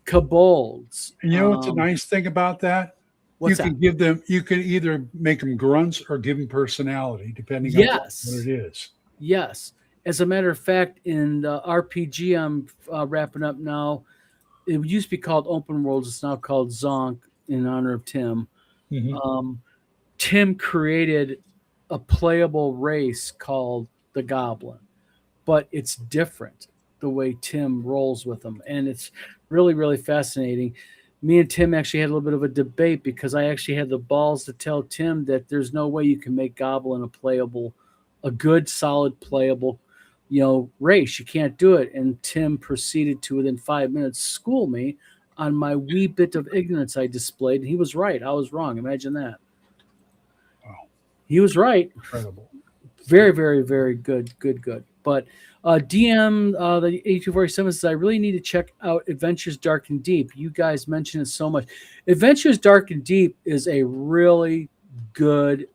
kobolds. And you know what's a nice thing about that? What's you can that? give them. You can either make them grunts or give them personality, depending Yes. on what it is. Yes. As a matter of fact, in the RPG I'm wrapping up now, it used to be called Open Worlds. It's now called Zonk in honor of Tim. Mhm. Tim created a playable race called the Goblin, but it's different the way Tim rolls with them. And it's really, really fascinating. Me and Tim actually had a little bit of a debate because I actually had the balls to tell Tim that there's no way you can make Goblin a good, solid, playable, race. You can't do it. And Tim proceeded to, within 5 minutes, school me on my wee bit of ignorance I displayed. And he was right. I was wrong. Imagine that. Wow. He was right. Incredible. Very, very, very good. But DM, the 8247 says, I really need to check out Adventures Dark and Deep. You guys mention it so much. Adventures Dark and Deep is a really good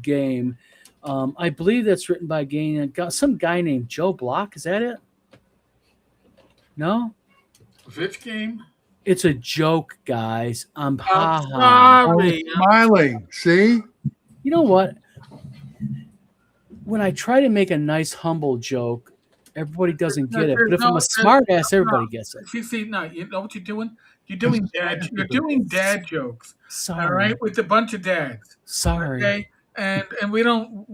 game. I believe that's written by some guy named Joe Block. Is that it? No? Which game? It's a joke, guys. I'm I'm I was sorry. smiling. See, You know what? When I try to make a nice, humble joke, Everybody doesn't get it, There's but if I'm no- a smart ass, everybody gets it. See, no, you know what you're doing? You're doing dad jokes. Sorry, All right, with a bunch of dads. sorry. Okay, and we don't,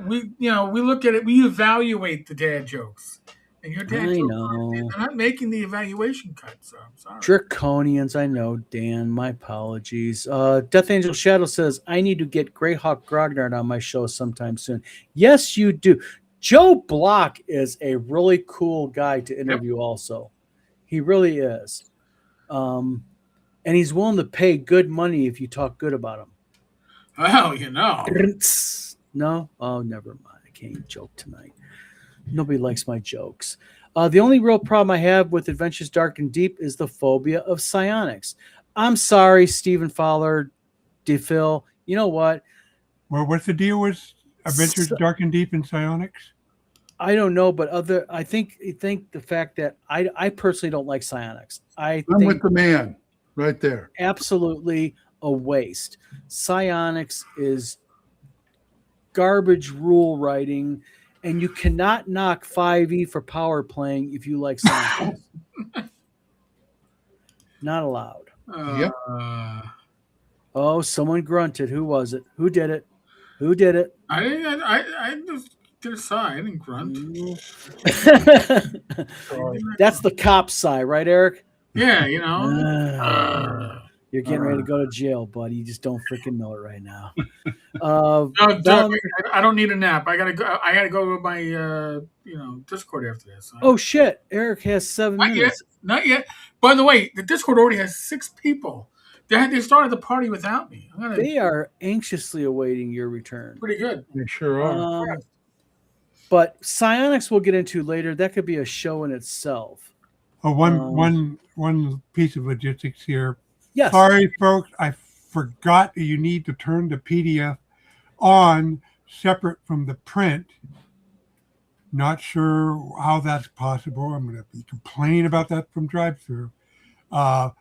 we look at it, we evaluate the dad jokes, and your dad I jokes know. they're not making the evaluation cut. So I'm sorry. Draconians, I know, Dan. My apologies. Death Angel Shadow says, I need to get Greyhawk Grognard on my show sometime soon. Yes, you do. Joe Block is a really cool guy to interview, also. He really is. And he's willing to pay good money if you talk good about him. Well, you know. No? Oh, never mind. I can't even joke tonight. Nobody likes my jokes. The only real problem I have with Adventures Dark and Deep is the phobia of psionics. I'm sorry, Stephen Fowler, DePhil. You know what? Well, what's the deal with Adventures Dark and Deep and Psionics? I don't know, but I think the fact that I personally don't like psionics. I I'm think with the man right there. absolutely a waste. Psionics is garbage rule writing, and you cannot knock 5e for power playing if you like psionics. Not allowed. Yep. Oh, someone grunted. Who was it? Who did it? Who did it? I just did a sigh. I didn't grunt. That's the cop sigh, right, Eric? Yeah, you know. You're getting ready to go to jail, buddy. You just don't freaking know it right now. No, Doug, I don't need a nap. I gotta go. I gotta go to my Discord after this. Oh shit! Eric has 7 minutes. Not yet. By the way, the Discord already has 6 people. They started the party without me. They are anxiously awaiting your return. Pretty good. They sure are. But psionics we'll get into later. That could be a show in itself. Oh, one piece of logistics here. Yes. Sorry, folks, I forgot that you need to turn the PDF on separate from the print. Not sure how that's possible. I'm going to be complaining about that from drive-through. But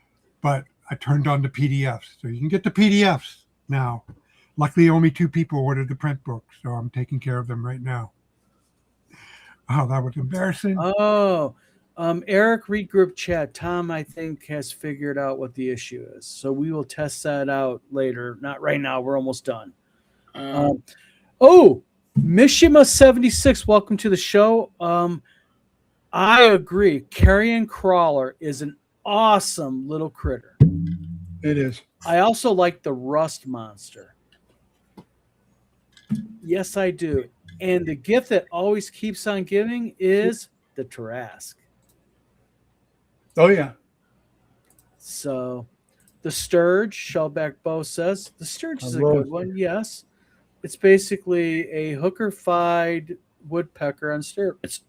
I turned on the PDFs, so you can get the PDFs now. Luckily, only 2 people ordered the print book, so I'm taking care of them right now. Oh, that was embarrassing. Oh, Eric, read group chat. Tom, I think, has figured out what the issue is. So we will test that out later. Not right now. We're almost done. Mishima76, welcome to the show. I agree. Carrion Crawler is an awesome little critter. It is. I also like the Rust Monster. Yes, I do. And the gift that always keeps on giving is the Tarrasque. Oh, yeah. So the Sturge, Shellback Bow says, the Sturge is a good one, yes. It's basically a hooker-fied woodpecker on steroids.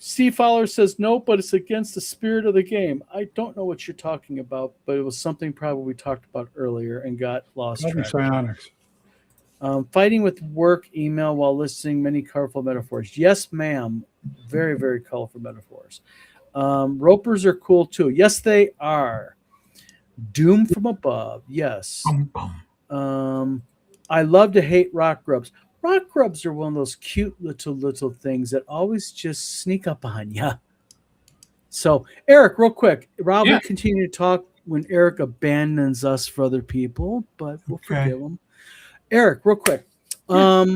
Steve Fowler says, no, but it's against the spirit of the game. I don't know what you're talking about, but it was something probably we talked about earlier and got lost track. Psionics. Fighting with work email while listening many colorful metaphors. Yes, ma'am. Very, very colorful metaphors. Ropers are cool too. Yes, they are. Doom from above. Yes. I love to hate rock grubs. Rock grubs are one of those cute little things that always just sneak up on you. So, Eric, real quick. Rob will continue to talk when Eric abandons us for other people, but we'll forgive him. Eric, real quick. What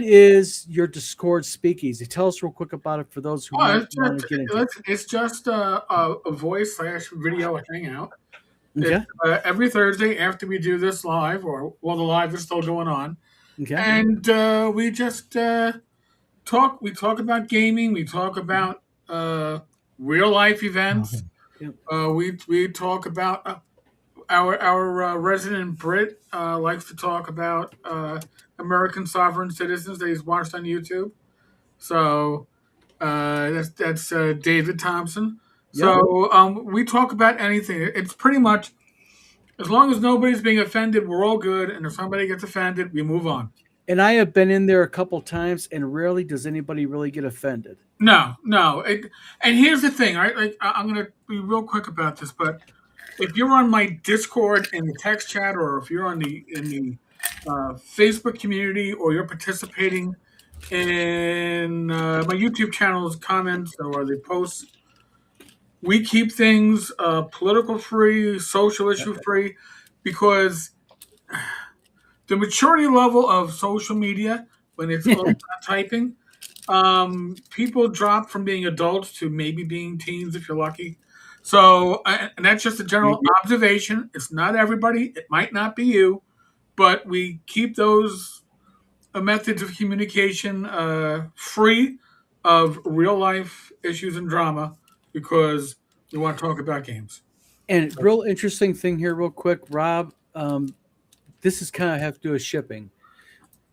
is your Discord speakeasy? Tell us real quick about it for those who want to get into it. It's just a voice/video hangout. Okay. Every Thursday after we do this live, or while the live is still going on, Okay. and we just talk. We talk about gaming. We talk about real life events. We talk about our resident Brit likes to talk about American sovereign citizens that he's watched on YouTube. So that's David Thompson. So we talk about anything. It's pretty much, as long as nobody's being offended, we're all good. And if somebody gets offended, we move on. And I have been in there a couple times, and rarely does anybody really get offended. No. And here's the thing, right? Like, I'm going to be real quick about this, but if you're on my Discord in the text chat, or if you're in the Facebook community or you're participating in my YouTube channel's comments or the posts, we keep things political free, social issue free, because the maturity level of social media when it's all about typing, people drop from being adults to maybe being teens if you're lucky. So, and that's just a general observation. It's not everybody. It might not be you, but we keep those methods of communication free of real life issues and drama because we want to talk about games. And real interesting thing here, real quick, Rob. This is kind of have to do with shipping.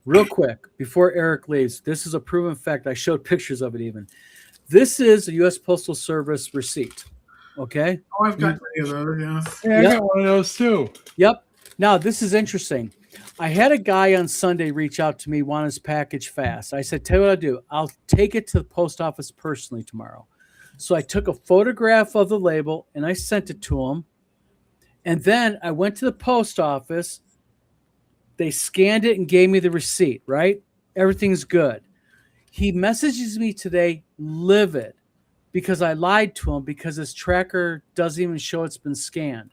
Real quick, before Eric leaves, this is a proven fact. I showed pictures of it even. This is a U.S. Postal Service receipt. Okay. Oh, I've got many of those. Yeah. Yeah, I Yep. got one of those too. Yep. Now, this is interesting. I had a guy on Sunday reach out to me, want his package fast. I said, tell you what I'll do. I'll take it to the post office personally tomorrow. So I took a photograph of the label and I sent it to him. And then I went to the post office. They scanned it and gave me the receipt, right? Everything's good. He messages me today, livid, because I lied to him because his tracker doesn't even show it's been scanned.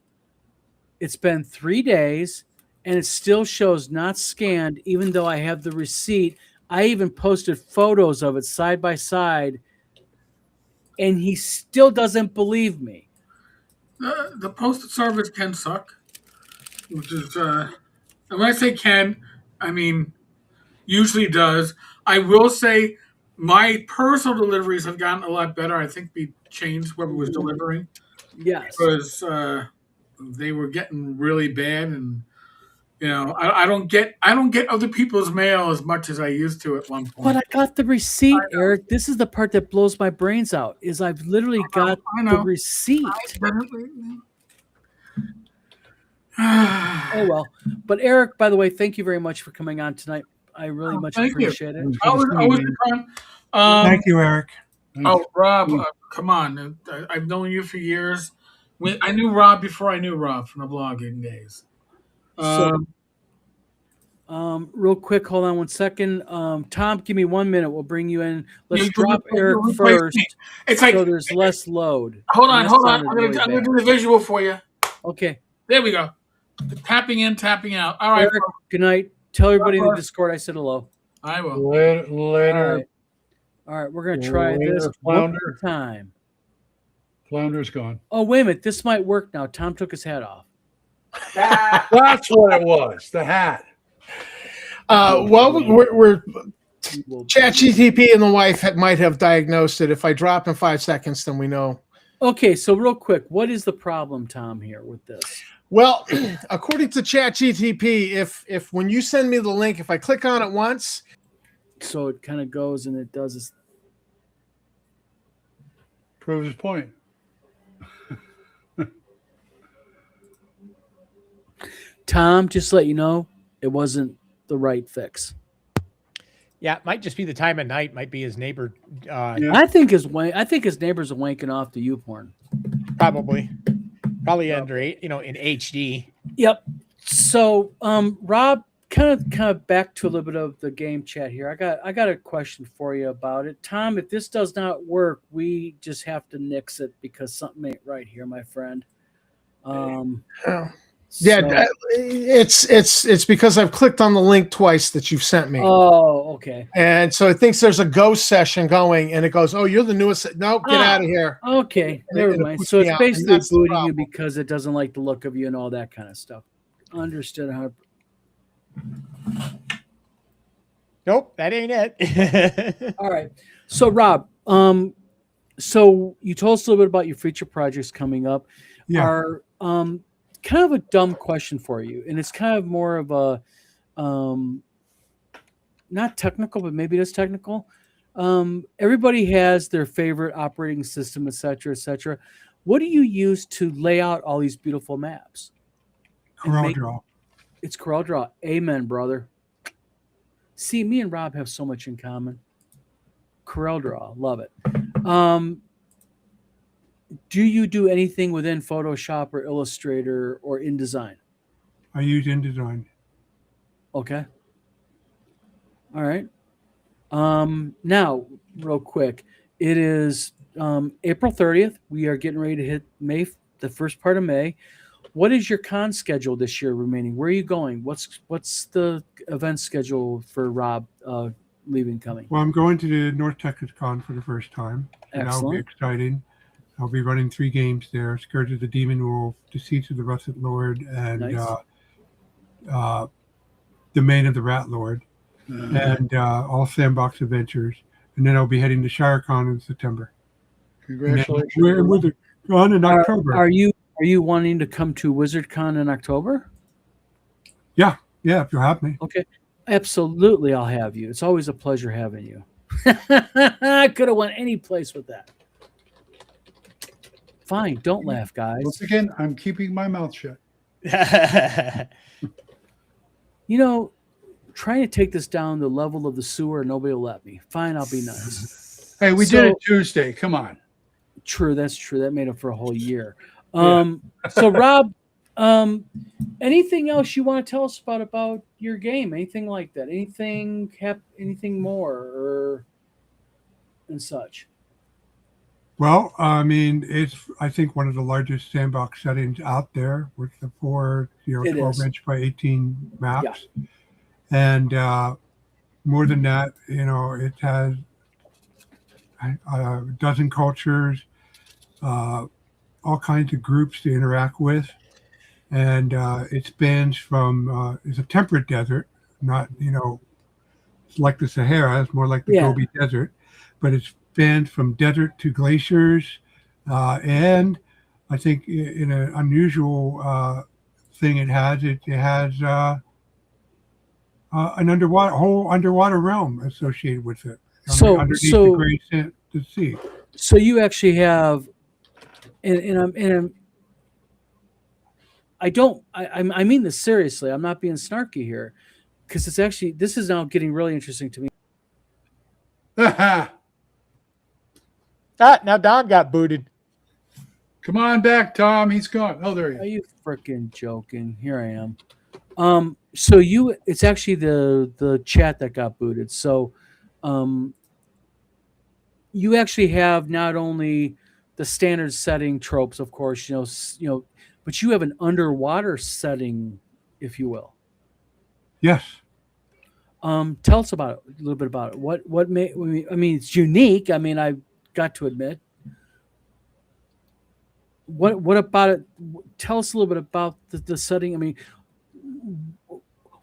It's been 3 days and it still shows not scanned, even though I have the receipt. I even posted photos of it side by side, and he still doesn't believe me. The postal service can suck, which is, and when I say can, I mean usually does. I will say my personal deliveries have gotten a lot better. I think we changed whoever was delivering Yes. because they were getting really bad, and you know, I don't get other people's mail as much as I used to at one point. But I got the receipt, Eric. This is the part that blows my brains out. Is I've literally got I the know. receipt. Oh, Oh well. But Eric, by the way, thank you very much for coming on tonight. I really much thank you. appreciate it. always fun. Thank you, Eric. Oh, Rob, come on! I've known you for years. I knew Rob before I knew Rob from the blogging days. So, real quick, hold on one second. Tom, give me 1 minute. We'll bring you in. Let's you drop replace Eric me. first, It's like so there's less load. hold on. This I'm sounded gonna, really I'm gonna bad. do the visual for you. Okay, There we go. Tapping in, tapping out. All right, Eric. Good night. Tell everybody in the Bye. Discord I said hello. I will. Later, All later. right. All right, we're gonna try Later, this Flounder. one time. Flounder's gone. Oh, wait a minute. This might work now. Tom took his hat off. That's what it was. The hat. Well, we're We'll- ChatGTP and the wife might have diagnosed it. If I drop in 5 seconds, then we know. Okay, so real quick, what is the problem, Tom, here with this? Well, according to ChatGTP, if when you send me the link, if I click on it once, So it kind of goes and it does this. Proves his point. Tom, just to let you know, it wasn't the right fix. Yeah, it might just be the time of night. Might be his neighbor. Yeah. I think his neighbors are wanking off the U porn. Probably under in HD. Yep. So, Rob, kind of back to a little bit of the game chat here. I got a question for you about it, Tom. If this does not work, we just have to nix it because something ain't right here, my friend. yeah, so- it's because I've clicked on the link twice that you've sent me. Oh, okay. And so it thinks there's a ghost session going, and it goes, "Oh, you're the newest." No, get Ah. out of here. Okay, And never it mind. puts So me it's out, and basically that's the booting you problem. because it doesn't like the look of you and all that kind of stuff. Understood how. Nope, that ain't it. All right. So Rob, so you told us a little bit about your future projects coming up. Yeah. Are kind of a dumb question for you, and it's kind of more of a not technical, but maybe it is technical. Everybody has their favorite operating system, et cetera, et cetera. What do you use to lay out all these beautiful maps? And make- CorelDRAW. It's CorelDRAW. Amen, brother. See, me and Rob have so much in common. CorelDRAW, love it. Do you do anything within Photoshop or Illustrator or InDesign? I use InDesign. Okay. All right. Now, real quick, it is April 30th. We are getting ready to hit the first part of May. What is your con schedule this year remaining? Where are you going? What's the event schedule for Rob leaving coming? Well, I'm going to the North Texas Con for the first time. So that'll be Excellent. exciting. I'll be running 3 games there: Scourge of the Demon Wolf, Deceits of the Russet Lord, and Nice. Domain of the Rat Lord, and all Sandbox Adventures. And then I'll be heading to ShireCon in September. And then Congratulations. we're in WizardCon in October. Are you wanting to come to WizardCon in October? Yeah, if you have me. Okay. Absolutely, I'll have you. It's always a pleasure having you. I could have went any place with that. Fine, don't laugh, guys. Once again, I'm keeping my mouth shut. You know, trying to take this down the level of the sewer, nobody will let me. Fine, I'll be nice. Hey, we did it Tuesday. Come on. True, that's true. That made up for a whole year. So Rob, anything else you want to tell us about your game? Anything like that? Anything more or and such? Well, I mean, it's I think one of the largest sandbox settings out there with the 4, It 12 is. inch by 18 maps, and more than that, it has a dozen cultures, all kinds of groups to interact with, and it spans from it's a temperate desert, not it's like the Sahara, it's more like the Yeah. Gobi Desert, but it's spans from desert to glaciers, and I think in an unusual thing it has an whole underwater realm associated with it. Underneath the great the sea. So you actually have, I mean this seriously. I'm not being snarky here, because this is now getting really interesting to me. Now Don got booted. Come on back, Tom. He's gone. Oh, there he Are is. you freaking joking? Here I am. So it's actually the chat that got booted. So, you actually have not only the standard setting tropes, of course, but you have an underwater setting, if you will. Yes. Tell us about it, a little bit about it. What may I mean? It's unique. I mean, I've got to admit. What about it? Tell us a little bit about the setting. I mean,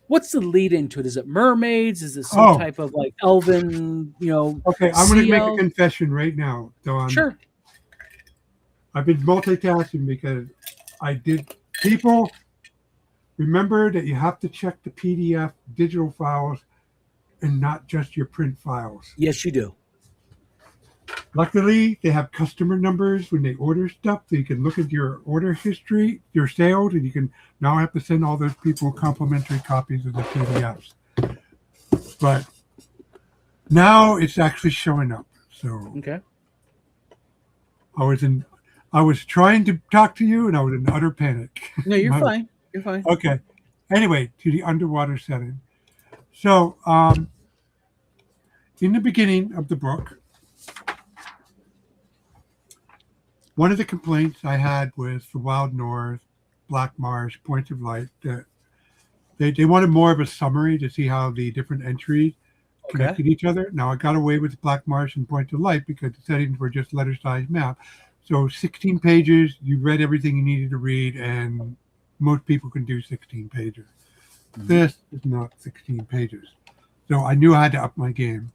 what's the lead into it? Is it mermaids? Is it some type of like elven? Okay, I'm going to make a elf? confession right now, Dawn. Sure. I've been multitasking because people remember that you have to check the PDF digital files and not just your print files. Yes, you do. Luckily, they have customer numbers when they order stuff, so you can look at your order history, your sales, and you can now have to send all those people complimentary copies of the PDFs. But now it's actually showing up. So Okay. I was trying to talk to you, and I was in utter panic. No, you're fine. You're fine. Okay. Anyway, to the underwater setting. So, in the beginning of the book, one of the complaints I had with the Wild North, Black Marsh, Points of Light, that they wanted more of a summary to see how the different entries connected each other. Now, I got away with Black Marsh and Points of Light because the settings were just letter-sized map. So 16 pages, you read everything you needed to read, and most people can do 16 pages. Mm-hmm. This is not 16 pages. So I knew I had to up my game.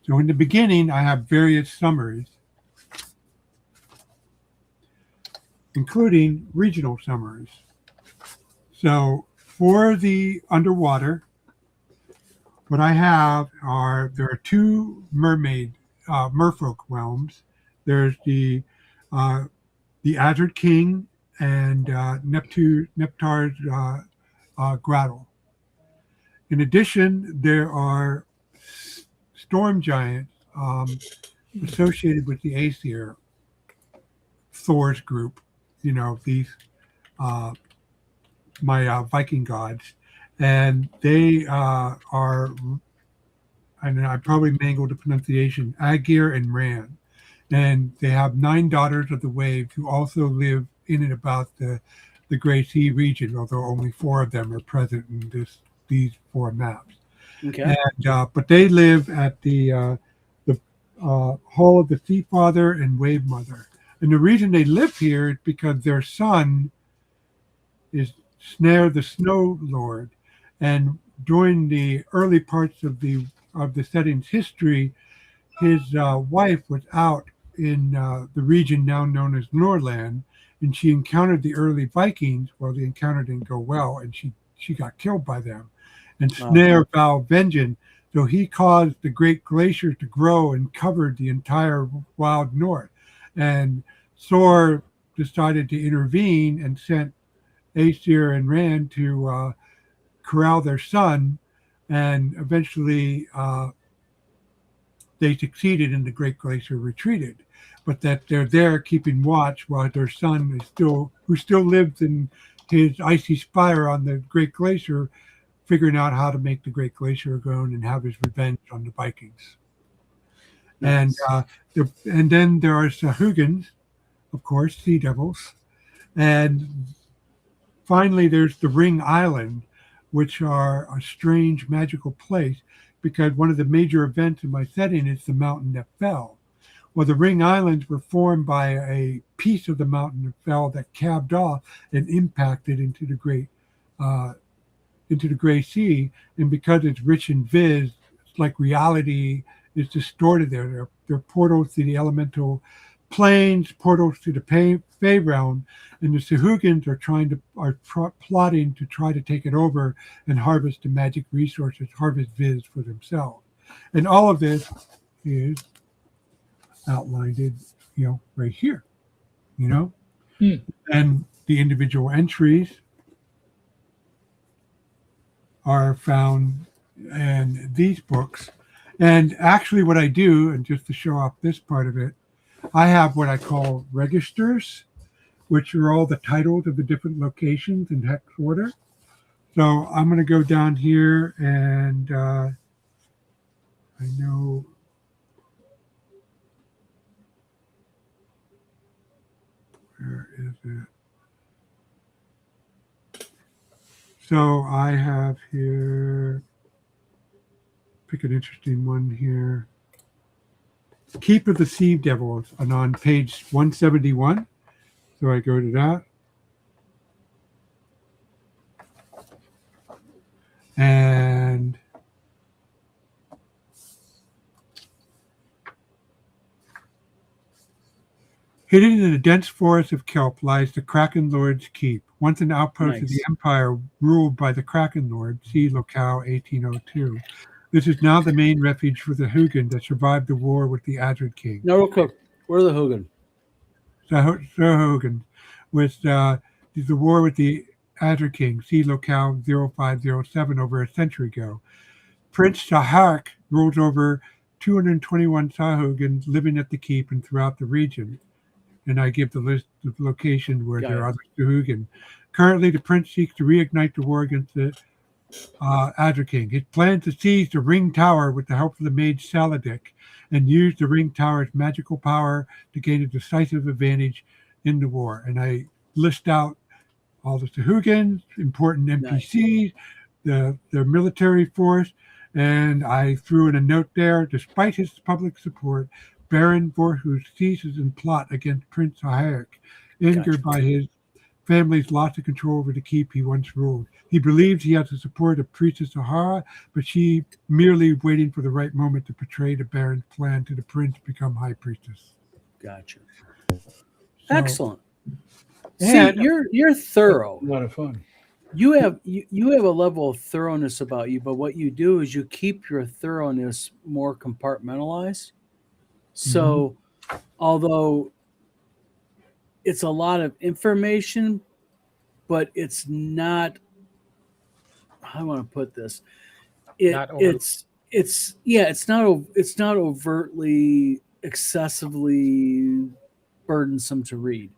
So in the beginning, I have various summaries, including regional summaries. So for the underwater, what I have there are 2 merfolk realms. There's the Azure King and Neptar's Grottle. In addition, there are storm giants associated with the Aesir, Thor's group. These my Viking gods, and they are, and I probably mangled the pronunciation, Agir and Ran. And they have 9 daughters of the Wave who also live in and about the Gray Sea region, although only 4 of them are present in these 4 maps. Okay. And but they live at the Hall of the Sea Father and Wave Mother. And the reason they live here is because their son is Snare the Snow Lord. And during the early parts of the setting's history, his wife was out in the region now known as Norland, and she encountered the early Vikings. Well, the encounter didn't go well, and she got killed by them. And Snare vowed vengeance, so he caused the great glaciers to grow and covered the entire wild north. And Thor decided to intervene and sent Aesir and Rand to corral their son, and eventually they succeeded and the Great Glacier retreated. But that they're there keeping watch while their son is who still lives in his icy spire on the Great Glacier, figuring out how to make the Great Glacier go and have his revenge on the Vikings. Nice. And then there are Sahugans, of course, sea devils. And finally, there's the Ring Island, which are a strange magical place because one of the major events in my setting is the mountain that fell. Well, the Ring Islands were formed by a piece of the mountain that fell that calved off and impacted into the Gray Sea. And because it's rich in viz, it's like reality is distorted there. There are portals to the elemental planes, portals to the Fey realm, and the Sahugans are plotting to try to take it over and harvest the magic resources, harvest viz for themselves. And all of this is outlined, right here, and the individual entries are found in these books. And actually what I do, and just to show off this part of it, I have what I call registers, which are all the titles of the different locations in hex order. So I'm going to go down here and I know where is it? So I have here, pick an interesting one here. Keep of the Sea Devils, and on page 171. So I go to that. And hidden in a dense forest of kelp lies the Kraken Lord's Keep, once an outpost of the Empire ruled by the Kraken Lord, see locale 1802. This is now the main refuge for the Hugin that survived the war with the Adrid King. No, real quick. Where are the Hugin? Sahugin was the war with the Adrid King, see locale 0507 over a century ago. Prince Saharik ruled over 221 Sahugins living at the keep and throughout the region. And I give the list of locations where there are other Sahugin. Currently, the prince seeks to reignite the war against the Adrid King. His plan to seize the Ring Tower with the help of the mage Saladik and use the Ring Tower's magical power to gain a decisive advantage in the war. And I list out all the Sahugins, important NPCs, their military force, and I threw in a note there, despite his public support, Baron Vorhus ceases in plot against Prince Saharik, angered by his family's loss of control over the keep he once ruled. He believes he has the support of Priestess Sahara, but she merely waiting for the right moment to betray the Baron's plan to the prince to become High Priestess. Gotcha. So, excellent. See, you're thorough. A lot of fun. You have a level of thoroughness about you, but what you do is you keep your thoroughness more compartmentalized. So, although it's a lot of information, but it's not. How do I want to put this? It's not overtly excessively burdensome to read.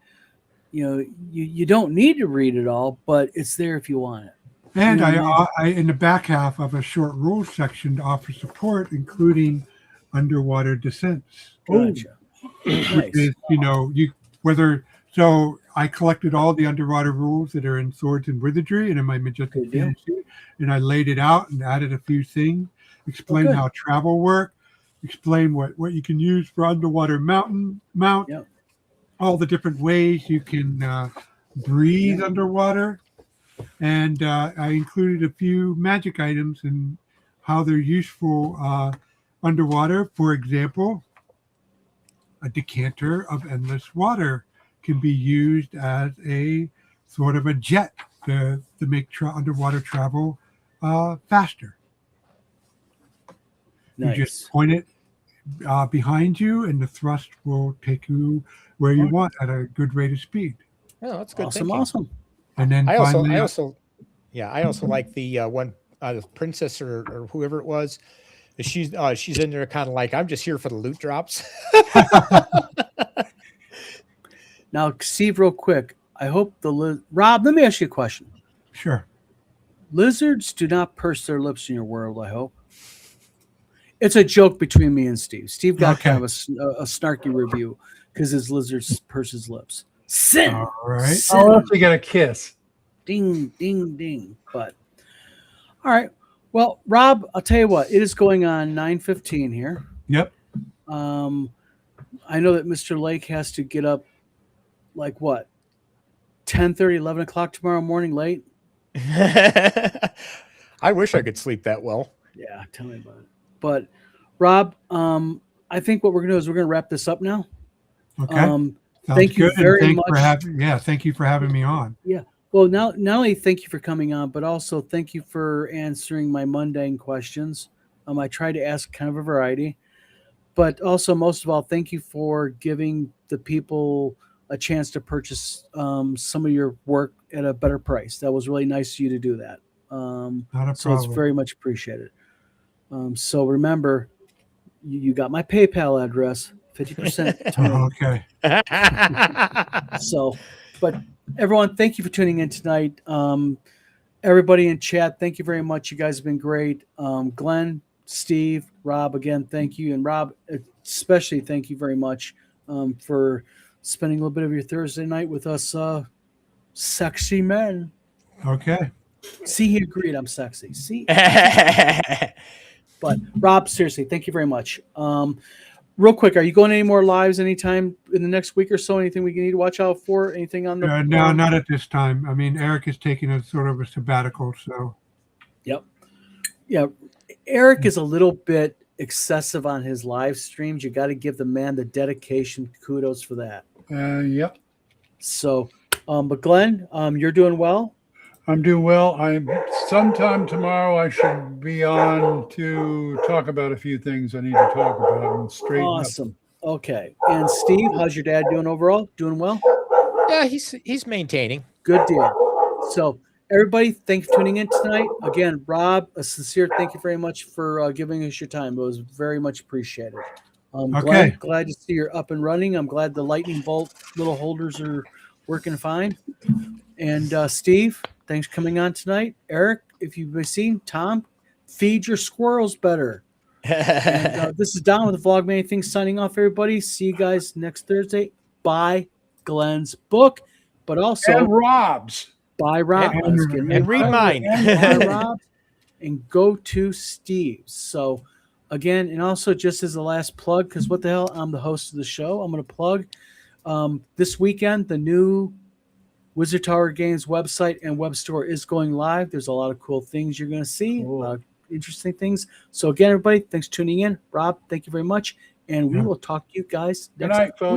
You don't need to read it all, but it's there if you want it. And Yeah, I, in the back half of a short rules section to offer support, including underwater descents. Gotcha. Which Nice. is, so I collected all the underwater rules that are in Swords and Wizardry and in my Majestic Good deal. Fantasy, and I laid it out and added a few things, explained good. how travel work, explain what you can use for underwater mount, Yep. all the different ways you can breathe underwater, and I included a few magic items and how they're useful underwater. For example, a decanter of endless water can be used as a sort of a jet to make underwater travel faster. Nice. You just point it behind you, and the thrust will take you where you want at a good rate of speed. Oh, that's good Awesome. thinking. Awesome. And then I finally, also like the one the princess or whoever it was. She's in there kind of like, I'm just here for the loot drops. Now, Steve, real quick. I hope Rob, let me ask you a question. sure. Lizards do not purse their lips in your world, I hope. It's a joke between me and Steve. Steve got kind of a snarky review because his lizards purse his lips. Sin. All right. Sin. I'll have to get a kiss. Ding, ding, ding. But all right. Well, Rob, I'll tell you what. It is going on 9:15 here. Yep. I know that Mr. Lake has to get up like what? 10:30, 11 o'clock tomorrow morning late? I wish I could sleep that well. Yeah, tell me about it. But Rob, I think what we're going to do is we're going to wrap this up now. Okay. Sounds Thank you good, and very thanks much. for thank you for having me on. Well, not only thank you for coming on, but also thank you for answering my mundane questions. I try to ask kind of a variety, but also most of all, thank you for giving the people a chance to purchase some of your work at a better price. That was really nice of you to do that. Not a So it's problem. very much appreciated. So remember, you got my PayPal address, 50% to me. Okay. So, but everyone, thank you for tuning in tonight. Everybody in chat, thank you very much. You guys have been great. Glenn, Steve, Rob, again, thank you. And Rob, especially thank you very much for spending a little bit of your Thursday night with us sexy men. Okay. See, he agreed I'm sexy. See? But Rob, seriously, thank you very much. Real quick, are you going any more lives anytime in the next week or so? Anything we need to watch out for? Anything on the No, not at this time. I mean, Eric is taking a sort of a sabbatical, so Yep. Yeah. Eric is a little bit excessive on his live streams. You got to give the man the dedication. Kudos for that. Yep. So, but Glenn, you're doing well. I'm doing well. Sometime tomorrow I should be on to talk about a few things I need to talk about and straighten up. Awesome. Okay. And Steve, how's your dad doing overall? Doing well? Yeah, he's maintaining. Good deal. So, everybody, thanks for tuning in tonight. Again, Rob, a sincere thank you very much for giving us your time. It was very much appreciated. Okay. Glenn, glad to see you're up and running. I'm glad the lightning bolt little holders are working fine. And Steve, thanks for coming on tonight. Eric, if you've seen Tom, feed your squirrels better. And, this is Don with the Vlog Many Things signing off, everybody. See you guys next Thursday. Buy Glenn's book, but also And Rob's. buy Rob. And- I was kidding. and read mine. Buy Rob and go to Steve's. So again, and also just as the last plug, because what the hell, I'm the host of the show. I'm going to plug this weekend, the new Wizard Tower Games website and web store is going live. There's a lot of cool things you're going to see, a lot of interesting things. So again, everybody, thanks for tuning in. Rob, thank you very much. And we will talk to you guys Good next night, folks. week.